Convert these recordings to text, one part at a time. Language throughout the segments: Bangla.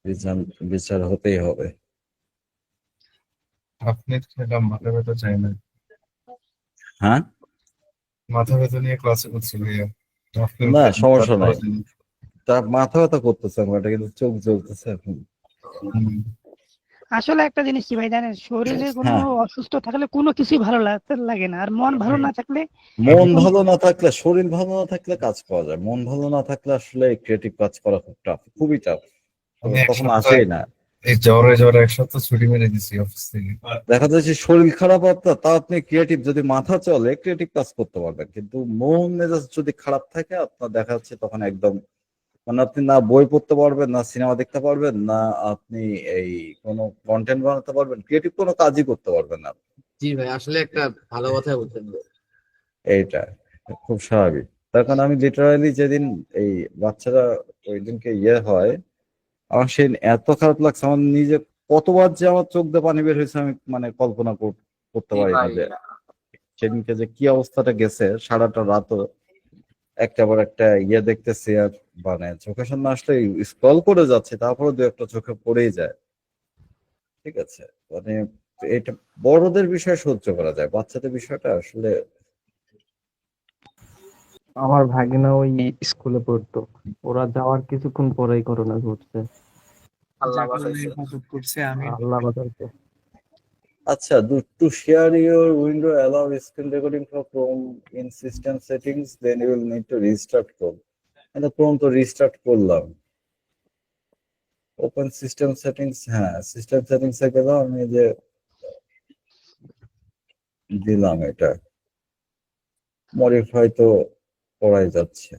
বিচার বিচার হতেই হবে। আপনি তো ম্যাডাম মাথা ব্যথা চাই না, হ্যাঁ, মাথা ব্যথা নিয়ে ক্লাসে করছি ভাইয়া। আপনার না কাজ সমস্যা নাই। করার জন্য। তা মাথা ব্যথা করতেছে আমার, এটা কিন্তু চোখ জ্বলতেছে এখন। হুম। আসলে একটা জিনিস কি ভাই জানেন, শরীরে কোনো হ্যাঁ, অসুস্থ থাকলে কোনো কিছুই ভালো লাগে না, আর মন ভালো না থাকলে মন কোন ভালো না থাকলে, শরীর ভালো না থাকলে কাজ করা যায়, মন ভালো না থাকলে আসলে ক্রিয়েটিভ কাজ করা খুব টাফ, খুবই টাফ। আমি এক তখন সপ্তাহ আসেই না। এই জ্বরে জ্বরে এক সপ্তাহ ছুটি মেরে দিছি অফিস থেকে। দেখা যাচ্ছে শরীর খারাপ আপনার, তা আপনি ক্রিয়েটিভ, যদি মাথা চলে ক্রিয়েটিভ কাজ করতে পারবেন, কিন্তু মন মেজাজ যদি খারাপ থাকে আপনার, দেখা যাচ্ছে তখন একদম, মানে আপনি না বই পড়তে পারবেন, না সিনেমা দেখতে পারবেন, না আপনি এই কোনো কন্টেন্ট বানাতে পারবেন, ক্রিয়েটিভ কোনো কাজই করতে পারবেন না। জি ভাই, আসলে একটা ভালো কথা বলছেন ভাই। এইটা খুব স্বাভাবিক। তার কারণ আমি লিটারালি যেদিন এই বাচ্চারা ওই দিনকে হয়, আমার সেই এত খারাপ লাগছে, আমার নিজে কতবার যে আমার চোখ দিয়ে পানি বের হয়েছে আমি মানে কল্পনা করতে জি পারি না ভাই। যে সেদিনকে যে কি অবস্থাটা গেছে, সারাটা রাতও একটা পর একটা দেখতেছি, আর মানে চোখের সামনে আসলে স্ক্রল করে যাচ্ছে, তারপরে দু একটা চোখে পড়েই যায়। ঠিক আছে, মানে এটা বড়দের বিষয় সহ্য করা যায়, বাচ্চাদের বিষয়টা আসলে। আমার ভাগিনা ওই স্কুলে পড়তো, ওরা যাওয়ার কিছুক্ষণ পরেই করোনা ঘটছে। আল্লাহ যাক আল্লাহ বাঁচাইছে। হেফাজত করছে, আমিন। আল্লাহ বাঁচাইছে। আচ্ছা, to share your window, allow screen recording for Chrome in system settings, then you will need to restart Chrome. আমি Chrome তো রিস্টার্ট করলাম। ওপেন সিস্টেম সেটিংস, হ্যাঁ সিস্টেম সেটিংস এ গেলাম, আমি যে দিলাম এটা, মডিফাই তো করাই যাচ্ছে।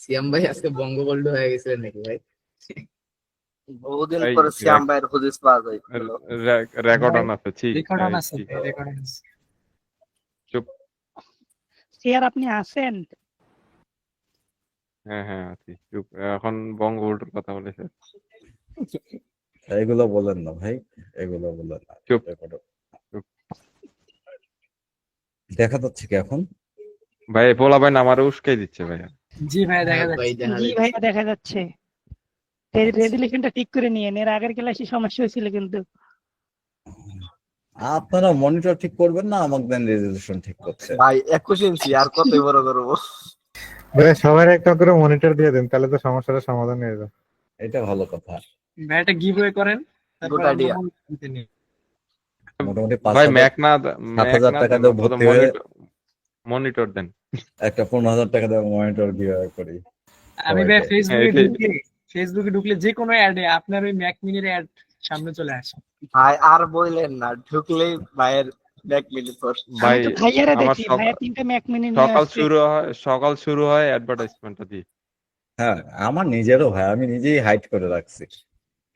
সিয়াম ভাই আজকে বঙ্গবন্ধু হয়ে গেছিলেন নাকি ভাই? বহুদিন এই পরে শ্যাম ভাইয়ের হুদিস পাওয়া যায়। রেকর্ড অন আছে, ঠিক রেকর্ড অন এই আছে, ঠিক। রেকর্ড অন আছে। চুপ। স্যার আপনি আছেন? হ্যাঁ হ্যাঁ আছি, চুপ। এখন বঙ্গবন্ধুর কথা বলেছে। এগুলো বলেন না ভাই, এগুলো বলেন না। চুপ। চুপ। দেখা যাচ্ছে কি এখন? ভাই পোলা ভাই আমারে উস্কাই দিচ্ছে ভাইয়া। জি ভাই, দেখা হ্যাঁ ভাই, যাচ্ছে। দেখা জি যাচ্ছে। ভাইয়া দেখা যাচ্ছে। রেজুলেশনটা ঠিক করে নিয়েন, এর আগের ক্লাসে সমস্যা হয়েছিল কিন্তু। আপনারা মনিটর ঠিক করবেন না, আমাকে দেন রেজলিউশন ঠিক করতে। ভাই 21 ইঞ্চি আর কত বড় করবো? ভাই সবার একটা করে মনিটর দিয়ে দেন, তাহলে তো সমস্যাটা সমাধান হয়ে যাবে। এটা ভালো কথা। ভাই একটা গিভওয়ে করেন, তারপর গুড আমরা আইডিয়া। মূল নিই। মোটামুটি পাঁচ ভাই হাজার ম্যাক না, সাত ম্যাক হাজার না টাকা দেন, দিয়ে অন্তত ভর্তি হয়ে মনিটর, মনিটর দেন। একটা 15,000 টাকা দিয়ে মনিটর গিয়ে করি আমি ভাই সবাইকে। হ্যাঁ ফেসবুকে এটাই। ঢুকে, ফেসবুকে ঢুকলে যে কোনো অ্যাডে আপনার ওই ম্যাক মিনির অ্যাড সামনে চলে আসে। ভাই আর বললেন না, ঢুকলেই ভাইয়ের ব্যাক মিলি পর। আমি ভাই তো ভাইয়ারে আমার দেখি, ভাইয়া 3টা ম্যাক মিনি নিয়ে সকাল আসছে। শুরু হয়, সকাল শুরু হয় অ্যাডভার্টাইজমেন্টটা দিয়ে। হ্যাঁ, আমার নিজেরও ভাই, আমি নিজেই হাইড করে রাখছি।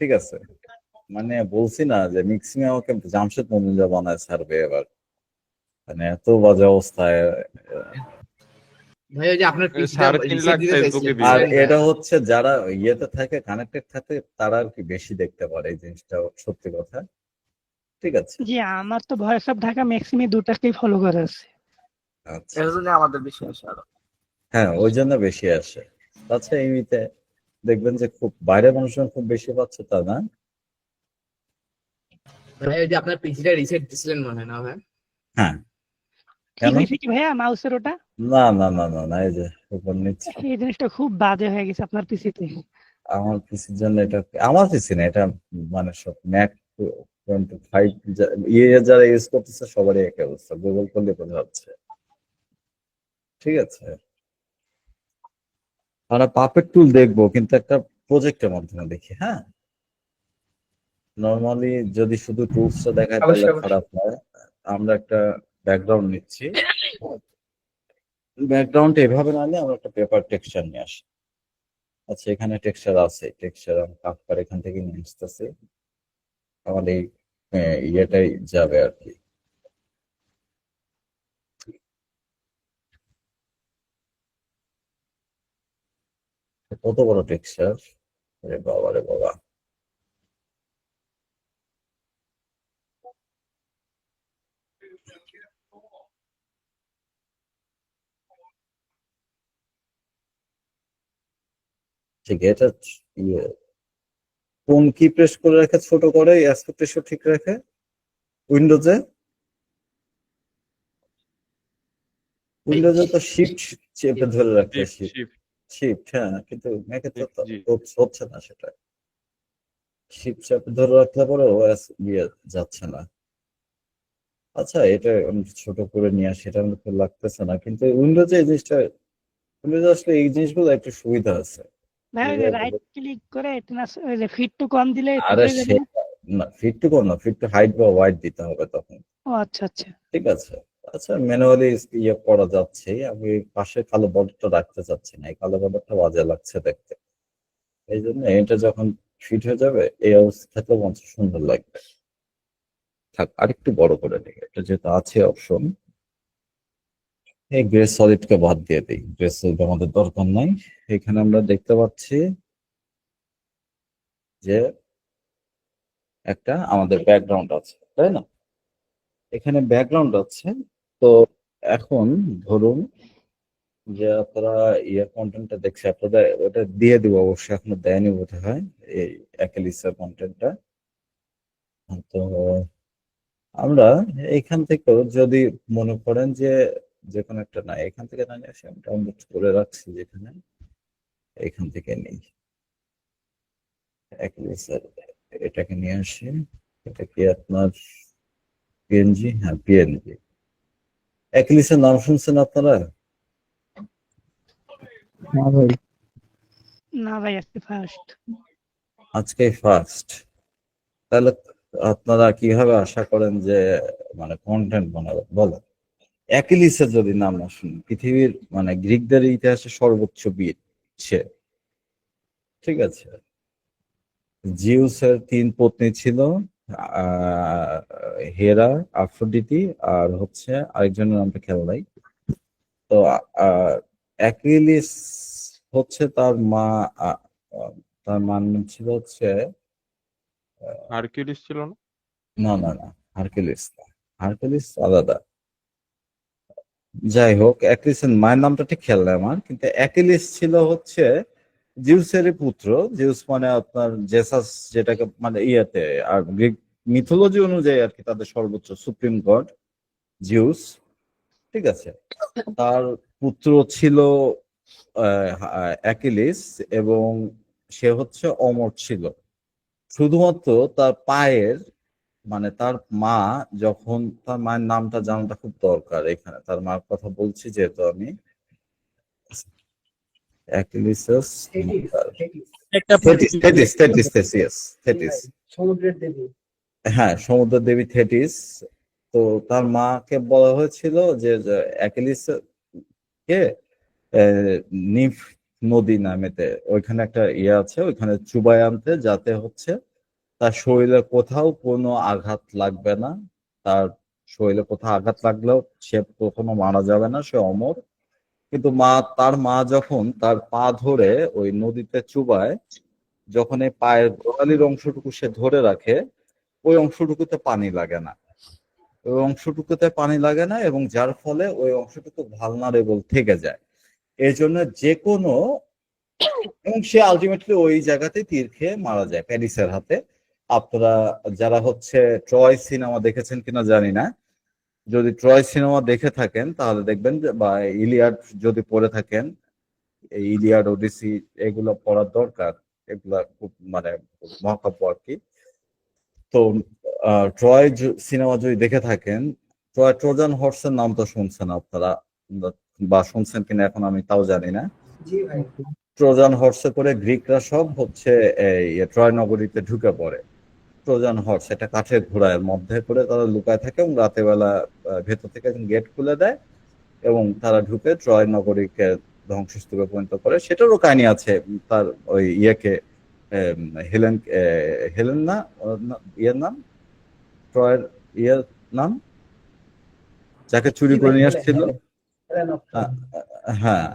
ঠিক আছে, মানে বলছি না যে মিক্সিং আমাকে জামশেদ মমিনুল্লাহ বানায় ছাড়বে এবার, মানে এত বাজে অবস্থায়। ভাই ওই যে আপনার পিসিটা 3.5 লাখ রিসেট দিতে ফেসবুকে চাইছিলেন, ভিউ আর বুঝছেন আছে। ভাই? এটা হচ্ছে যারা থাকে, কানেক্টেড থাকে, তারা আর কি বেশি দেখতে পারে এই জিনিসটা, সত্যি কথা। ঠিক আছে। জি আমার তো ভয়েস অফ ঢাকা ম্যাক্সিমি দুটাকেই ফলো করে আছে। আচ্ছা, এর জন্য আমাদের বিশ্বাস আরো। হ্যাঁ ওই জন্য বেশি আসে। তাছাড়া এমনিতে দেখবেন যে খুব বাইরের মানুষজন খুব বেশি পাচ্ছে তা না। ভাই ওই যে আপনার পিসিটা রিসেট দিছিলেন মনে হয় না ভাই? হ্যাঁ, কি কেন? হয়েছে কি ভাইয়া মাউসের ওটা? না না না না না, এই যে উপর নিচ্ছে। এই জিনিসটা খুব বাজে হয়ে গেছে আপনার পিসিতে। আমার পিসির জন্য এটা, আমার পিসি না এটা, মানে সব ম্যাক 25 যারা ইউজ করতেছে সবারই একই অবস্থা, গুগল করলে বোঝা যাচ্ছে। ঠিক আছে, আমরা পাপেট টুল দেখবো কিন্তু একটা প্রজেক্টের মাধ্যমে দেখি, হ্যাঁ। নর্মালি যদি শুধু টুলসটা দেখায় তাহলে অবশ্যই অবশ্যই। খারাপ হয়। আমরা একটা ব্যাকগ্রাউন্ড নিচ্ছি, ব্যাকগ্রাউন্ড এভাবে না নিয়ে আমরা একটা পেপার টেক্সচার নিয়ে আসি। আচ্ছা, এখানে টেক্সচার আছে, টেক্সচার আমি কাফকার এখান থেকে নিয়ে আসতেছি, আমাদের এই ইয়েটাই যাবে আর কি। কত বড় টেক্সচার, রে বাবা রে বাবা। ঠিক এটা ইয়ে, কোন কি প্রেস করে রেখে ছোট করে অ্যাসপেক্ট রেশিও ঠিক রেখে উইন্ডোজে তো শিফট চেপে ধরে রাখতে শিফট শিফট শিফট, হ্যাঁ, কিন্তু ম্যাকে তো শিফট জি হচ্ছে না সেটা। শিফট চেপে ধরে রাখলে পরে ও ইয়ে যাচ্ছে না। আচ্ছা, এটা আমি ছোট করে নিয়ে আসি, এটা আমাদের লাগতেছে না, কিন্তু উইন্ডোজে এই জিনিসটা, উইন্ডোজে আসলে এই জিনিসগুলো একটু সুবিধা আছে। ভাই ওই যে রাইট ক্লিক করে ওই যে ফিট টু কম দিলে ঠিক আরে হয়ে যাবে সে না? না, ফিট টু কোন না, ফিট টু হাইট বা ওয়াইড দিতে হবে তখন। ও আচ্ছা আচ্ছা। ঠিক আছে, আচ্ছা, ম্যানুয়ালি ইয়ে করা যাচ্ছে। আমি পাশে কালো বর্ডারটা রাখতে চাচ্ছি না, এই কালো বর্ডারটা বাজে লাগছে দেখতে। এই জন্য এটা যখন ফিট হয়ে যাবে এই অবস্থাতে মঞ্চ সুন্দর লাগবে। থাক, আরেকটু বড় করে নিই, এটা যেটা আছে অপশন। এই গ্রে সলিড কে বাদ দিয়ে দিই, গ্রে সলিড আমাদের দরকার নাই। এখানে আমরা দেখতে পাচ্ছি যে একটা আমাদের ব্যাকগ্রাউন্ড আছে, তাই না? এখানে ব্যাকগ্রাউন্ড আছে। তো এখন ধরুন যে আপনারা ইয়ে কন্টেন্টটা দেখছে, আপনাদের ওটা দিয়ে দিব, অবশ্যই এখনো দেয়নি বোধ হয় এই অ্যাকেলিসা কন্টেন্টটা। তো আমরা এখান থেকেও যদি মনে করেন যে যে কোনো একটা, না এখান থেকে না নিয়ে আসি, আমি ডাউনলোড করে রাখছি যেখানে, এখান থেকে নেই অ্যাকেলিসা, এটাকে নিয়ে আসি। এটা কি আপনার পিএনজি? হ্যাঁ, পিএনজি। অ্যাকেলিসের নাম শুনছেন আপনারা? না ভাই, না ভাই আজকে ফার্স্ট। আজকে ফার্স্ট? তাহলে আপনারা কিভাবে আশা করেন যে মানে কন্টেন্ট বানাবেন বলেন? অ্যাকিলিসের যদি নাম না শুনুন, পৃথিবীর মানে গ্রিকদের ইতিহাসে সর্বোচ্চ বীর সে, ঠিক আছে? জিউসের 3 পত্নী ছিল, আহ হেরা, আফ্রোডিটি, আর হচ্ছে আরেকজনের নামটা খেয়াল নাই। তো অ্যাকিলিস হচ্ছে তার মা, আহ, তার মার নাম ছিল হচ্ছে, হারকিউলিস ছিল না? না না না, হারকিউলিস না, হারকিউলিস আলাদা। যাই হোক, অ্যাকিলিসের মায়ের নামটা ঠিক খেয়াল নেই আমার, কিন্তু অ্যাকিলিস ছিল হচ্ছে জিউসেরই পুত্র। জিউস মানে আপনার জেসাস, যেটাকে মানে ইয়েতে আর গ্রিক মিথোলজি অনুযায়ী আর কি তাদের সর্বোচ্চ সুপ্রিম গড জিউস, ঠিক আছে? তার পুত্র ছিল অ্যাকিলিস, এবং সে হচ্ছে অমর ছিল। শুধুমাত্র তার পায়ের মানে তার মা, যখন তার মায়ের নামটা জানাটা খুব দরকার এখানে, তার মার কথা বলছি যেহেতু আমি। অ্যাকিলিসাস একটা Thetis, Thetis, Thetis, Thetis, Thetis. সমুদ্রের দেবী। হ্যাঁ, সমুদ্র দেবী থেটিস। তো তার মাকে বলা হয়েছিল যে অ্যাকিলিস কে নিফ নদী নামেতে ওইখানে একটা ইয়ে আছে, ওইখানে চুবাই আনতে, যাতে হচ্ছে তার শরীরে কোথাও কোনো আঘাত লাগবে না। তার শরীরে কোথাও আঘাত লাগলেও সে কখনো মারা যাবে না, সে অমর। কিন্তু তার মা যখন তার পা ধরে ওই নদীতে চুবায়, যখন এই পায়ের গোড়ালির অংশটুকু সে ধরে রাখে, ওই অংশটুকুতে পানি লাগে না, ওই অংশটুকুতে পানি লাগে না, এবং যার ফলে ওই অংশটুকু ভালনারেবল থেকে যায়। এই জন্য যে কোনো, এবং সে আলটিমেটলি ওই জায়গাতে তীর খেয়ে মারা যায় প্যারিসের হাতে। আপনারা যারা হচ্ছে ট্রয় সিনেমা দেখেছেন কিনা জানি না, যদি ট্রয় সিনেমা দেখে থাকেন তাহলে দেখবেন যে, বা ইলিয়াড যদি পড়ে থাকেন, এই ইলিয়াড ওডিসি এগুলো পড়ার দরকার, এগুলা খুব মানে মহাকাব্য আর কি। তো ট্রয় সিনেমা যদি দেখে থাকেন, ট্রোজান হর্সের নাম তো শুনছেন আপনারা, বা শুনছেন কিনা এখন আমি তাও জানি না। জি ভাই। ট্রোজান হর্সে করে গ্রিকরা সব হচ্ছে এই ট্রয় নগরীতে ঢুকে পড়ে। ট্রোজান হর্স এটা কাঠের ঘোড়ার মধ্যে করে তারা লুকায় থাকে, এবং রাতের বেলা ভেতর থেকে গেট খুলে দেয়, এবং তারা ঢুকে ট্রয় নগরীকে ধ্বংসস্তূপে পরিণত করে। সেটারও কাহিনী আছে, তার ওই ইয়েকে হেলেন, হেলেন না, ইয়ের নাম, ট্রয়ের ইয়ের নাম, যাকে চুরি করে নিয়ে আসছিল। হ্যাঁ,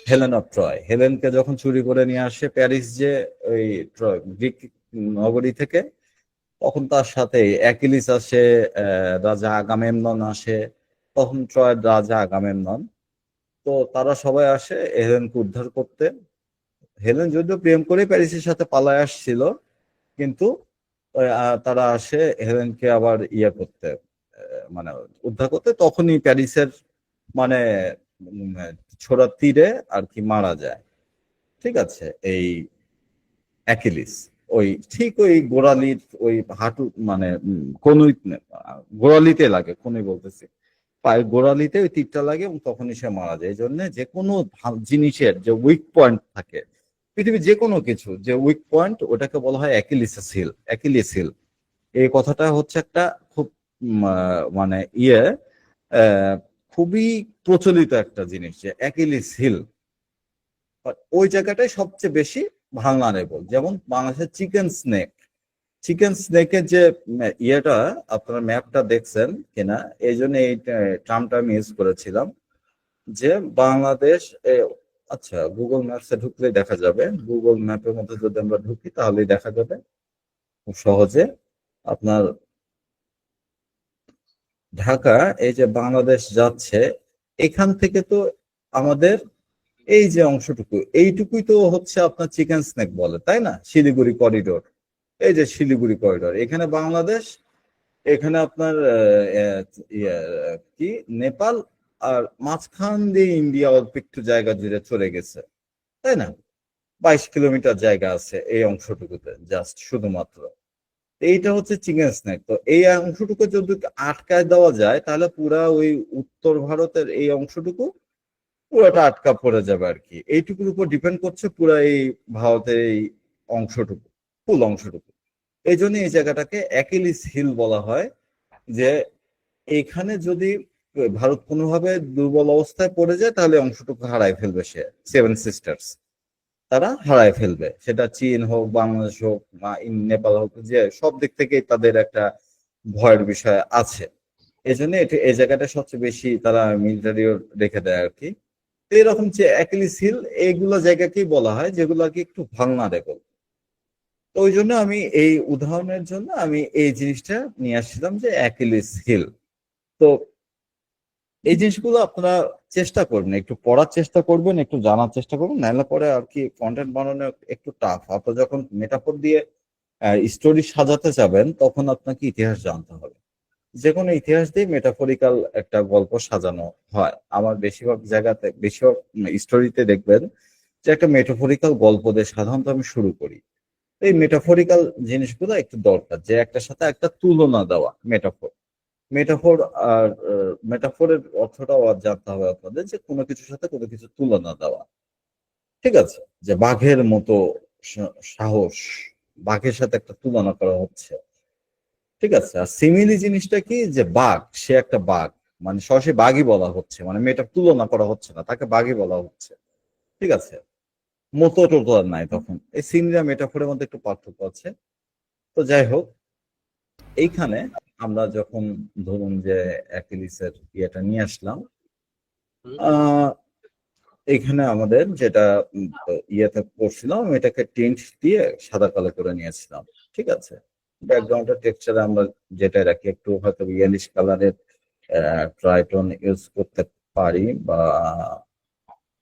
হেলেন অফ ট্রয়। হেলেনকে যখন চুরি করে নিয়ে আসে প্যারিস, যে ওই গ্রিক নগরী থেকে, তখন তার সাথে অ্যাকিলিস আসে, রাজা আগামেমনন আসে, তখন ট্রয়ের রাজা আগামেমনন। তো তারা সবাই আসে হেলেনকে উদ্ধার করতে। হেলেন যদিও প্রেম করে প্যারিসের সাথে পালায় আসছিল, কিন্তু তারা আসে হেলেনকে আবার ইয়ে করতে, মানে উদ্ধার করতে, তখনই প্যারিসের মানে উম, ছোড়া তীরে আর কি মারা যায়। ঠিক আছে, এই অ্যাকিলিস ওই ঠিক ওই গোড়ালির ওই হাঁটু মানে কনুই, গোড়ালিতে লাগে, কনুই বলতেছি, পায়ের গোড়ালিতে ওই তীরটা লাগে এবং তখনই সে মারা যায়। এই জন্য যে কোনো জিনিসের যে উইক পয়েন্ট থাকে, পৃথিবীর যে কোনো কিছু যে উইক পয়েন্ট, ওটাকে বলা হয় অ্যাকিলিস হিল, অ্যাকিলিস হিল। এই কথাটা হচ্ছে একটা খুব মানে আহ, খুবই প্রচলিত একটা জিনিস যে অ্যাকিলিস হিল, ওই জায়গাটায় সবচেয়ে বেশি ভালনারেবল। যেমন বাংলাদেশের চিকেন স্নেক, চিকেন স্নেকের যে ইয়েটা, আপনারা ম্যাপটা দেখছেন কিনা, এই জন্য এই টার্মটা আমি ইউজ করেছিলাম যে বাংলাদেশ আচ্ছা গুগল ম্যাপসে ঢুকলে দেখা যাবে, গুগল ম্যাপের মধ্যে যদি আমরা ঢুকি তাহলেই দেখা যাবে খুব সহজে। আপনার ঢাকা, এই যে বাংলাদেশ যাচ্ছে, এখান থেকে তো আমাদের এই যে অংশটুকু, এইটুকুই তো হচ্ছে আপনার চিকেন স্নেক বলে, তাই না? শিলিগুড়ি করিডোর, এই যে শিলিগুড়ি করিডোর, এখানে বাংলাদেশ, এখানে আপনার কি নেপাল, আর মাঝখান দিয়ে ইন্ডিয়া অল্প একটু জায়গা জুড়ে চলে গেছে, তাই না? 22 কিলোমিটার জায়গা আছে এই অংশটুকুতে, জাস্ট শুধুমাত্র। এইটা হচ্ছে চিকেন স্নেক। তো এই অংশটুকু যদি আটকায় দেওয়া যায়, তাহলে পুরা ওই উত্তর ভারতের এই অংশটুকু পুরোটা আটকা পড়ে যাবে আর কি। এইটুকুর উপর ডিপেন্ড করছে পুরা এই ভারতের এই অংশটুকু, ফুল অংশটুকু। এই জন্য এই জায়গাটাকে অ্যাকিলিস হিল বলা হয়, যে এখানে যদি ভারত কোনোভাবে দুর্বল অবস্থায় পড়ে যায়, তাহলে অংশটুকু হারায় ফেলবে সে, সেভেন সিস্টার্স তারা হারায় ফেলবে। সেটা চীন হোক, বাংলাদেশ হোক, বা নেপাল হোক, যে সব দিক থেকেই তাদের একটা ভয়ের বিষয় আছে। এই জন্য এই জায়গাটা সবচেয়ে বেশি তারা মিলিটারিও রেখে দেয় আর কি। তো এরকম যে অ্যাকিলিস হিল, এইগুলো জায়গাকেই বলা হয় যেগুলো আর কি একটু ভালনারেবল। তো ওই জন্য আমি এই উদাহরণের জন্য আমি এই জিনিসটা নিয়ে আসছিলাম যে অ্যাকিলিস হিল। তো এই জিনিসগুলো আপনারা চেষ্টা করবেন, একটু পড়ার চেষ্টা করবেন, একটু জানার চেষ্টা করবেন, নাহলে পরে আর কি কন্টেন্ট বানানো একটু টাফ। আপনার যখন মেটাফোর দিয়ে স্টোরি সাজাতে যাবেন, তখন আপনাকে ইতিহাস জানতে হবে। যে কোনো ইতিহাস দিয়ে মেটাফরিক্যাল একটা গল্প সাজানো হয়। আমার বেশিরভাগ জায়গাতে, বেশিরভাগ স্টোরিতে দেখবেন যে একটা মেটাফরিক্যাল গল্প দিয়ে সাধারণত আমি শুরু করি। এই মেটাফরিক্যাল জিনিসগুলো একটু দরকার, যে একটার সাথে একটা তুলনা দেওয়া, মেটাফোর। মেটাফোর আর মেটাফোরের অর্থটাও আর জানতে হবে আপনাদের, যে কোনো কিছুর সাথে কোনো কিছু তুলনা দেওয়া। ঠিক আছে, যে বাঘের মতো সাহস, বাঘের সাথে একটা তুলনা করা হচ্ছে। ঠিক আছে, আর সিমিলি জিনিসটা কি, যে বাঘ, সে একটা বাঘ, মানে সরাসরি বাঘই বলা হচ্ছে, মানে মেয়েটা তুলনা করা হচ্ছে না, তাকে বাঘই বলা হচ্ছে। ঠিক আছে, মতো টোটো আর নাই তখন। এই সিমিলি আর মেটাফোরের মধ্যে একটু পার্থক্য আছে। তো যাই হোক, এইখানে আমরা যখন ধরুন যে অ্যাকিলিসের ইয়েটা নিয়ে আসলাম, আহ এখানে আমাদের যেটা ইয়েতে করছিলাম, আমি এটাকে টিন্ট দিয়ে সাদা কালো করে নিয়েছিলাম। ঠিক আছে, ব্যাকগ্রাউন্ডের টেক্সচারে আমরা যেটা রাখি, একটু হয়তো ইয়েলিশ কালারের ট্রাইটন ইউজ করতে পারি, বা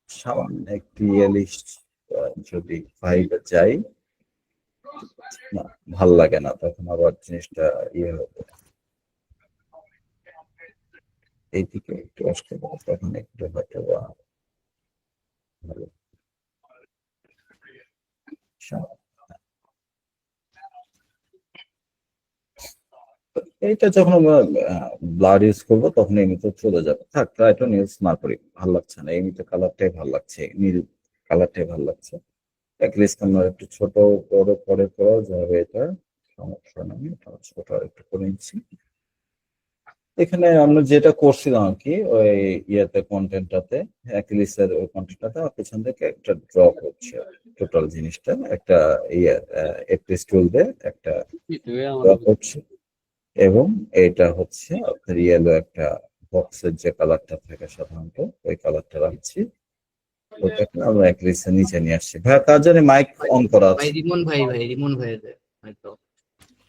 সামান্য একটু ইয়েলিশ যদি ভাইবে যাই, না ভাল লাগে না, তখন আবার জিনিসটা ইয়ে হবে। এইদিকে একটু আসতে পারে, তখন একটু হয়তো বা ভালো। এইটা যখন আমরা ব্লাড ইউজ করবো, তখন এমনিতে চলে যাবে। থাক, ট্রাইটন ইউজ না করি, ভালো লাগছে না, এমনিতে কালারটাই ভালো লাগছে, নীল কালারটাই ভালো লাগছে। অ্যাটলিস্ট আমরা একটু ছোট বড় করে করা যাবে, এটা সমস্যা নেই। ছোট আর একটু করে নিচ্ছি। এখানে আমরা যেটা করছিলাম আর কি, ওই ইয়েতে কন্টেন্টটাতে, অ্যাকিলিসের ওই কন্টেন্টটাতে আমার পেছন থেকে একটা ড্রপ হচ্ছে টোটাল জিনিসটা, একটা ইয়ে এপিস টুল দিয়ে একটা ড্রপ হচ্ছে। এবং এটা হচ্ছে আপনার ইয়েলো একটা বক্সের যে কালারটা থাকে সাধারণত, ওই কালারটা রাখছি। ওটাকে আমরা অ্যাকিলিসের নিচে নিয়ে আসছি। ভাই তার জন্য মাইক অন করা আছে। ভাই রিমন ভাই, রিমন ভাই হয়তো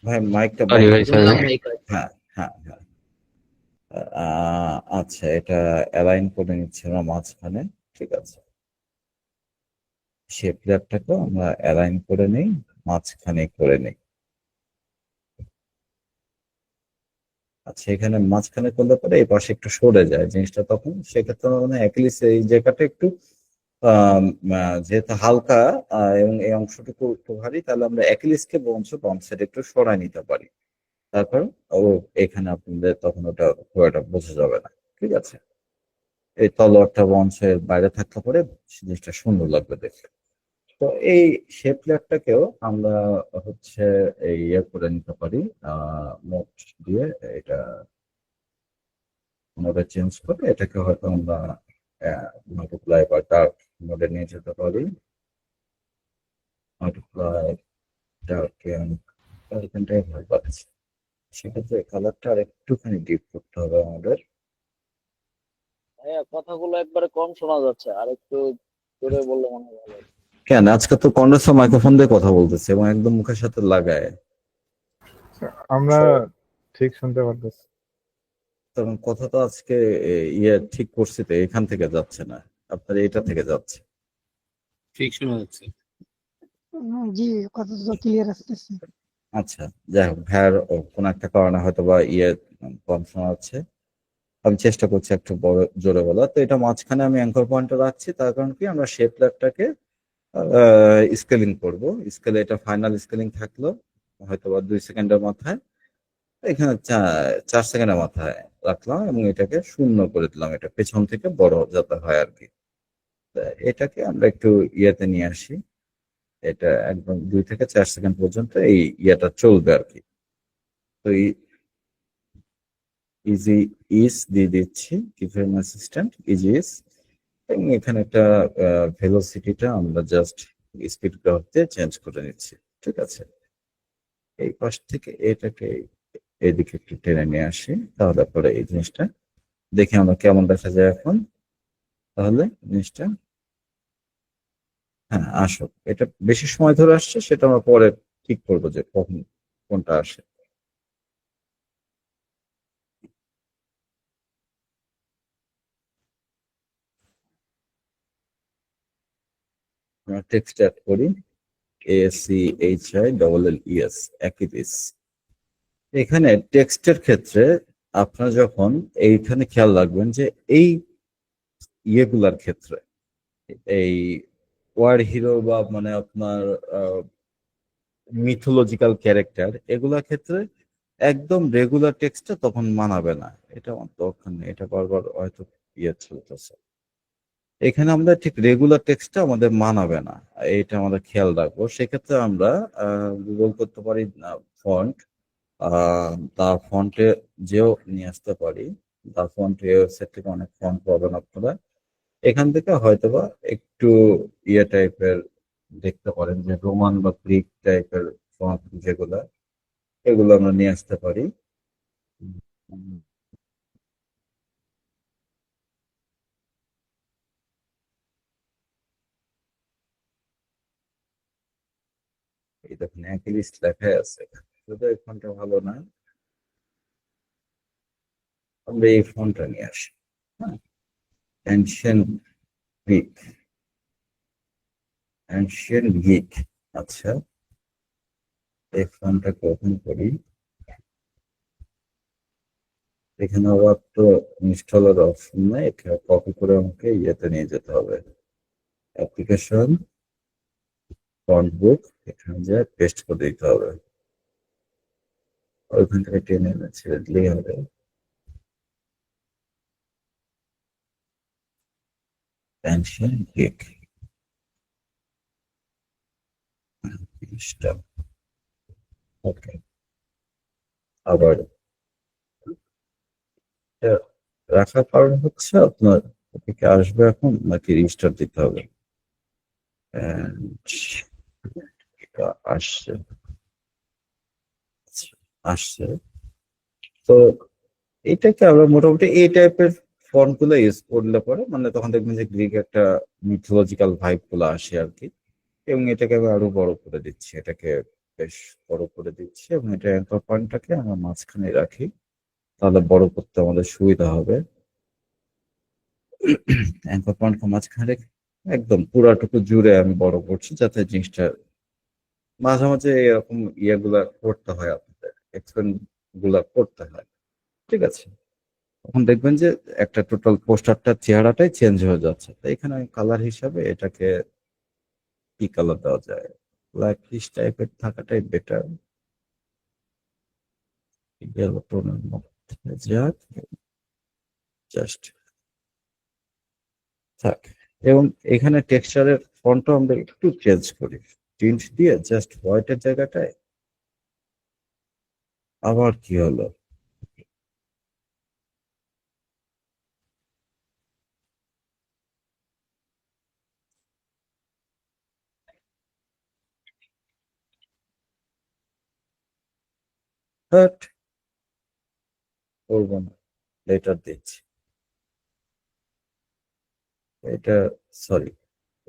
ভাই মাইকটা Sorry ভাই, sorry শুনলাম ভাই। ভাই। হ্যাঁ, হ্যাঁ, হ্যাঁ। আচ্ছা, এটা অ্যালাইন করে নিচ্ছি আমরা মাঝখানে। ঠিক আছে, শেপ লেয়ারটাকে আমরা অ্যালাইন করে নেই, মাঝখানে করে নেই। আচ্ছা, এখানে মাঝখানে করলে পরে এই পাশে একটু সরে যায় জিনিসটা, তখন সেক্ষেত্রে আমরা মানে অ্যাটলিস্ট এই জায়গাটা একটু যেহেতু হালকা এবং এই অংশটুকু একটু ভারী, তাহলে আমরা অ্যাকিলিসকে বরঞ্চ বাম সাইডে একটু সরাই নিতে পারি। তারপর ও এখানে আপনাদের তখন ওটা খুব একটা বোঝা যাবে না। ঠিক আছে, এই তলোয়ারটা বঞ্চের বাইরে থাকলে পরে জিনিসটা সুন্দর লাগবে দেখতে। তো এই শেপ লেয়ারটাকেও আমরা হচ্ছে এই ইয়ে করে নিতে পারি, মোড দিয়ে এটা মোডে চেঞ্জ করে এটাকে হয়তো আমরা মাল্টিপ্লাই বা ডার্ক মোডে নিয়ে যেতে পারি। মাল্টিপ্লাই ডার্ক এখানটাই ভালো পাচ্ছি। সেক্ষেত্রে কালারটা আর একটুখানি ডিপ করতে হবে আমাদের। হ্যাঁ, কথাগুলো একবারে কম শোনা যাচ্ছে, আর একটু জোরে বললে মনে হয় ভালো হতো। কেন, আজকে তো কন্ডেন্সার মাইক্রোফোন দিয়ে কথা বলতেছে এবং একদম মুখের সাথে লাগায়, আমরা ঠিক শুনতে পারতেছি। তখন কথা তো আজকে ইয়ে ঠিক করছি তো, এখান থেকে যাচ্ছে না, আপনার এটা থেকে যাচ্ছে। ঠিক শোনা যাচ্ছে। জি, কথা তো ক্লিয়ার আসতেছে। আচ্ছা, যাই হোক, ভ্যার কোন একটা কারণে হয়তো বা ইয়ে কম শোনা যাচ্ছে। আমি চেষ্টা করছি একটু বড় জোরে বলা। তো এটা মাঝখানে আমি অ্যাঙ্কর পয়েন্টে রাখছি, তার কারণ কি আমরা শেপ লেয়ারটাকে স্কেলিং করব। স্কেলে এটা ফাইনাল স্কেলিং থাকলো হয়তো বা 2 সেকেন্ডের মাথায়, এখানে 4 সেকেন্ডের মাথায় রাখলাম এবং এটাকে শূন্য করে দিলাম, এটা পেছন থেকে বড় যাতে হয় আর কি। তা এটাকে আমরা একটু ইয়েতে নিয়ে আসি, এটা একদম 2 থেকে 4 সেকেন্ড পর্যন্ত এই ইয়েটা চলবে আর কি। তো ইজি ইস দিয়ে দিচ্ছি, কিভাবে অ্যাসিস্ট্যান্ট ইজি ইস, এবং এখানে একটা ভেলোসিটিটা আমরা জাস্ট স্পিড গ্রাফ দিয়ে চেঞ্জ করে নিচ্ছি। ঠিক আছে, এই পাশ থেকে এটাকে এদিকে একটু টেনে নিয়ে আসি, তাহলে পরে এই জিনিসটা দেখে আমরা কেমন দেখা যায় এখন। তাহলে জিনিসটা হ্যাঁ আসো, এটা বেশি সময় ধরে আসছে সেটা আমরা পরে ঠিক করবো যে কখন কোনটা আসে। আমরা টেক্সট অ্যাড করি, ACHILLES, অ্যাকিলিস। এখানে টেক্সটের ক্ষেত্রে আপনারা যখন এইখানে খেয়াল রাখবেন যে এই ইয়েগুলার ক্ষেত্রে, এই ওয়ার হিরো বা মানে আপনার মিথোলজিক্যাল ক্যারেক্টার, এগুলার ক্ষেত্রে একদম রেগুলার টেক্সটটা তখন মানাবে না। এটা আমার দরকার নেই, এটা বারবার হয়তো ইয়ে চলতেছে। এখানে আমরা ঠিক রেগুলার টেক্সটটা আমাদের মানাবে না, এটা আমাদের খেয়াল রাখবো। সেক্ষেত্রে আমরা গুগল করতে পারি ফন্ট, দা ফন্টে যেও নিয়ে আসতে পারি। দা ফন্ট ওয়েবসাইট থেকে অনেক ফন্ট পাবেন আপনারা, এখান থেকে হয়তোবা একটু ইয়ে টাইপের দেখতে পারেন যে রোমান বা গ্রিক টাইপের ফন্ট যেগুলো, এগুলো আমরা নিয়ে আসতে পারি। এই দেখুন একই লিস্ট লেখা আছে, শুধু এই ফন্টটা ভালো না, আমরা এই ফন্টটা নিয়ে আসি। হ্যাঁ, অ্যানশিয়েন্ট গ্রিক, অ্যানশিয়েন্ট গ্রিক। আচ্ছা, এই ফন্টটাকে ওপেন করি। এখানে আবার তো ইনস্টলের অপশন নেই, এটা কপি করে আমাকে ইয়েতে নিয়ে যেতে হবে, অ্যাপ্লিকেশন ফন্ট বুক, এখানে যে পেস্ট করে দিতে হবে, ওইখান থেকে টেনে এনে ছেড়ে দিলেই হবে। অ্যানশিয়েন্ট গ্রিক ওকে, আবার এটা রাখার কারণ হচ্ছে আপনার ওদিকে আসবে এখন নাকি রিস্টার্ট দিতে হবে। And এটা আসছে, আসছে। তো এটাকে আমরা মোটামুটি এই টাইপের ফন্ট গুলো ইউজ করলে পরে মানে তখন দেখবেন যে গ্রিক একটা মিথোলজিক্যাল ভাইব গুলো আসে আর কি। এবং এটাকে আমি আরো বড় করে দিচ্ছি, এটাকে বেশ বড় করে দিচ্ছি এবং এটা অ্যাঙ্কর পয়েন্টটাকে আমরা মাঝখানে রাখি, তাহলে বড় করতে আমাদের সুবিধা হবে। অ্যাঙ্কর পয়েন্টকে মাঝখানে রেখে একদম পুরাটুকু জুড়ে আমি বড় করছি যাতে জিনিসটা মাঝে মাঝে এরকম ইয়েগুলা করতে হয়, আপনাদের এক্সপেন্ড গুলা করতে হয়। ঠিক আছে, তখন দেখবেন যে একটা টোটাল পোস্টারটার চেহারাটাই চেঞ্জ হয়ে যাচ্ছে। তো এখানে কালার হিসাবে এটাকে কি কালার দেওয়া যায়, ব্ল্যাকিশ টাইপের থাকাটাই বেটার, ইয়েলো টোনের মধ্যে যাক, জাস্ট থাক। এবং এখানে টেক্সচারের ফন্টও আমরা একটু চেঞ্জ করি, টিন্ট দিয়ে জাস্ট হোয়াইটের জায়গাটায় আবার কি হলো, বাট করবো না, লেটার দিচ্ছি এটা, সরি,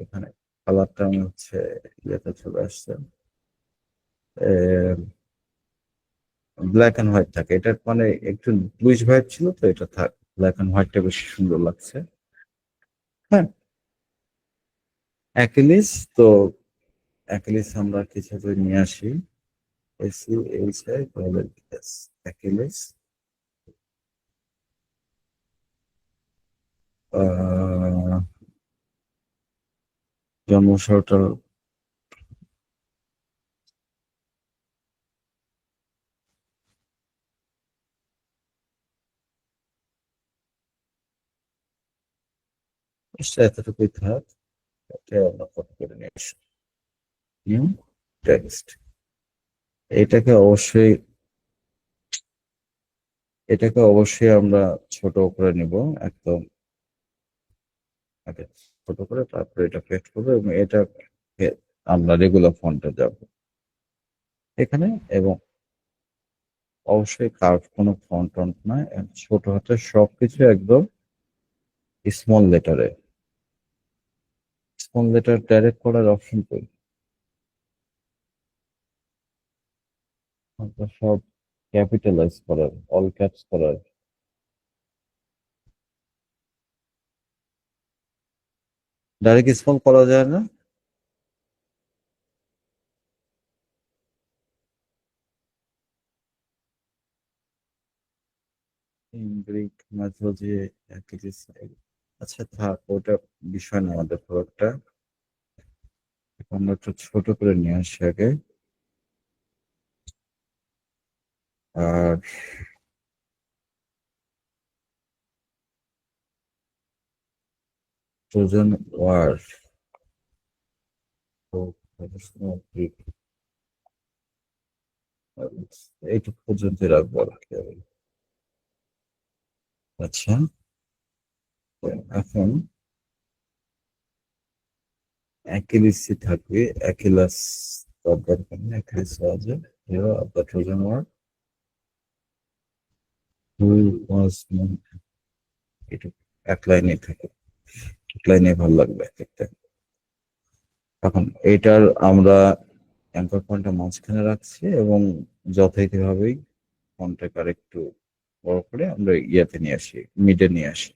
এখানে কালারটা আমি হচ্ছে ইয়েতে চলে আসছে, ব্ল্যাক এন্ড হোয়াইট থাকে, এটা মানে একটু ব্লুইশ ভাইব ছিল, তো এটা থাক, ব্ল্যাক এন্ড হোয়াইটটা বেশি সুন্দর লাগছে। হ্যাঁ, অ্যাকিলিস, তো অ্যাকিলিস আমরা কিছু করে নিয়ে আসি, এসি এইচ আই তাহলে yes, অ্যাকিলিস, জন্মশহরটা এতটুকুই থাক, এটা আমরা কপি করে নিয়ে আসি, নিউ টেক্সট, এটাকে অবশ্যই আমরা ছোট করে নিব একদম, আগে ছোট করে তারপরে এটা পেস্ট করবো এবং এটা আমরা রেগুলার ফন্টে যাব এখানে, এবং অবশ্যই কার্ভ কোনো ফন্ট টন্ট নয়, ছোট হাতে সবকিছু একদম স্মল লেটারে, স্মল লেটার ডাইরেক্ট করার অপশন কই, আমরা সব ক্যাপিটালাইজ করার, অল ক্যাপস করার, ডাইরেক্ট স্মল করা যায় না, গ্রিক ম্যাথোলজি, আচ্ছা থাক, ওটা বিষয় না আমাদের খুব একটা, আমরা একটু ছোট করে নিয়ে আসি আগে। আর ট্রোজান ওয়ার, এইটুকু পর্যন্ত রাখবো আর কি। আচ্ছা, তো এখন অ্যাকিলিসি থাকবে, অ্যাকিলাস দরকার নেই, অ্যাকিলিস হওয়া যায়, hero of the Trojan war, who was, এটা এক লাইনে থাকে, এক লাইনে ভালো লাগবে একটা। এখন এটার আমরা অ্যাঙ্কর পয়েন্টটা মাঝখানে রাখছি এবং যথারীতিভাবেই ফন্টটাকে আর একটু বড় করে আমরা ইয়াতে নিয়ে আসি, মিডে নিয়ে আসি।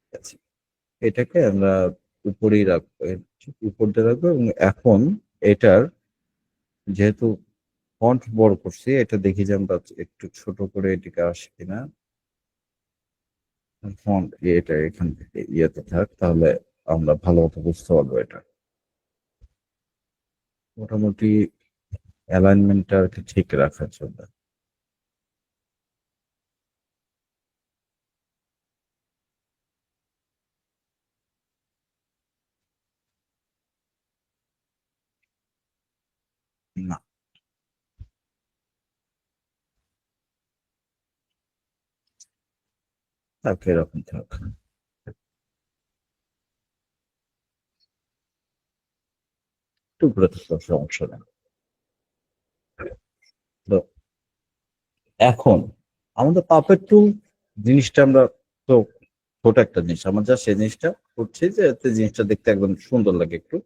ঠিক আছে, এটাকে আমরা উপরেই রাখবো, এর ঠিক উপর দিয়ে রাখবো, এবং এখন এটার যেহেতু ফন্ট বড় করছি, এটা দেখি যে আমরা একটু ছোট করে এটিকে আসি কিনা, ফন্ট এটা এখান থেকে ইয়েতে থাক, তাহলে আমরা ভালো মতো বুঝতে পারবো এটা। মোটামুটি অ্যালাইনমেন্টটা আর কি ঠিক রাখার জন্য। না, তাকে এরকম থাক, একটু ঘুরে থাকলে সমস্যা নেই। তো এখন আমাদের পাপেট টুল জিনিসটা আমরা, তো ছোট একটা জিনিস আমরা যা সেই জিনিসটা করছি যে এতে জিনিসটা দেখতে একদম সুন্দর লাগে একটু।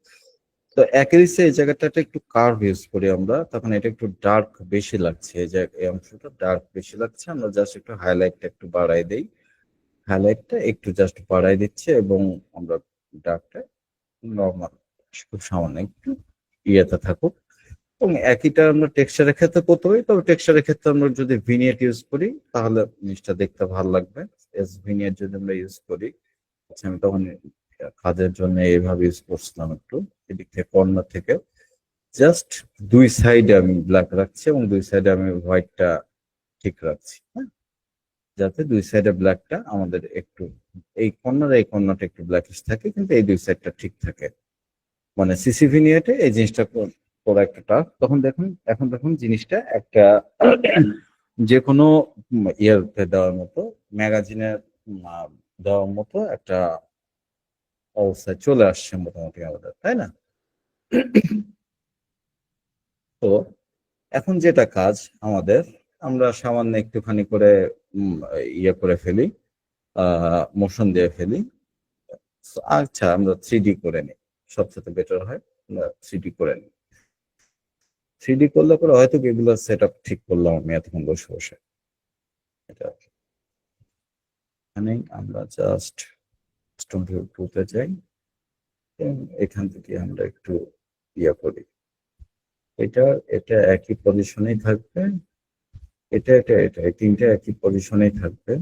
তো অ্যাকুরেসি এই জায়গাটাতে একটু কার্ভ ইউজ করি আমরা, তখন এটা একটু ডার্ক বেশি লাগছে, এই যে এই অংশটা ডার্ক বেশি লাগছে, আমরা জাস্ট একটু হাইলাইটটা একটু বাড়াই দেই, হাইলাইটটা একটু জাস্ট বাড়াই দিচ্ছি এবং আমরা ডার্কটা নর্মাল, খুব সামান্য একটু ইয়েতে থাকুক। এবং একইটা আমরা টেক্সচারের ক্ষেত্রে করতে পারি, তবে টেক্সচারের ক্ষেত্রে আমরা যদি ভিনিয়েট ইউজ করি তাহলে জিনিসটা দেখতে ভালো লাগবে। এস ভিনিয়েট যদি আমরা ইউজ করি, আচ্ছা আমি তখন কাজের জন্য এইভাবে ইউজ করছিলাম একটু এদিক থেকে কর্নার থেকে, জাস্ট দুই সাইডে আমি ব্ল্যাক রাখছি এবং দুই সাইডে আমি হোয়াইটটা ঠিক রাখছি, হ্যাঁ, যাতে দুই সাইডে ব্ল্যাকটা আমাদের একটু এই কর্নারটা একটু ব্ল্যাকিশ থাকে, কিন্তু এই দুই সাইডটা ঠিক থাকে। মানে সিসি ভিনিয়েটে এই জিনিসটা করা একটা টাফ। এখন দেখুন জিনিসটা একটা যে কোনো ইয়েতে দেওয়ার মতো, ম্যাগাজিনে দেওয়ার মতো একটা অবস্থায় চলে আসছে মোটামুটি আমাদের, তাই না? তো এখন যেটা কাজ আমাদের, আমরা সামান্য একটুখানি করে ইয়ে করে ফেলি, মোশন দিয়ে ফেলি। আচ্ছা আমরা 3D করে নিই, সবচেয়ে বেটার হয় আমরা 3D করে নিই। 3D করলে পরে হয়তো এগুলো সেট আপ ঠিক করলাম আমি এতক্ষণ বসে বসে। এটা এখানে আমরা জাস্ট স্টুডিও 2-তে যাই এবং এখান থেকে আমরা একটু ইয়ে করি, এটা একই পজিশনেই থাকবে, এটা এই তিনটা একই পজিশনেই থাকবে।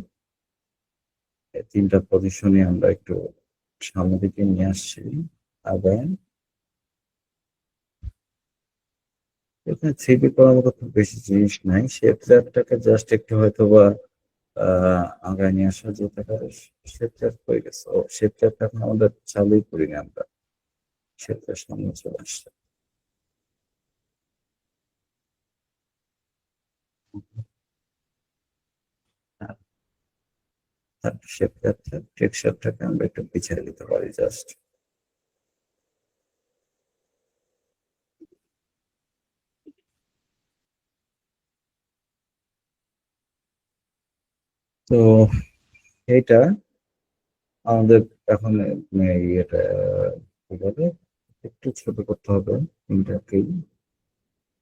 এই তিনটা পজিশনে আমরা একটু সামনের দিকে নিয়ে আসছি। আবার এখানে 3D করার মতো খুব বেশি জিনিস নাই, শেপ চ্যাপটাকে জাস্ট একটু হয়তো বা আগায় নিয়ে আসা যেতে পারে। শেপ চ্যাপ হয়ে গেছে, ও শেপ চ্যাপটা এখন আমাদের চালুই করিনি আমরা, শেপ চ্যাপ সামনে চলে আসছে। শেপ চ্যাপটা টেক্সচারটাকে আমরা একটু পিছিয়ে দিতে পারি জাস্ট। তো এটা আমাদের এখন ইয়েটা কি বলে, একটু ছোট করতে হবে, তিনটাকেই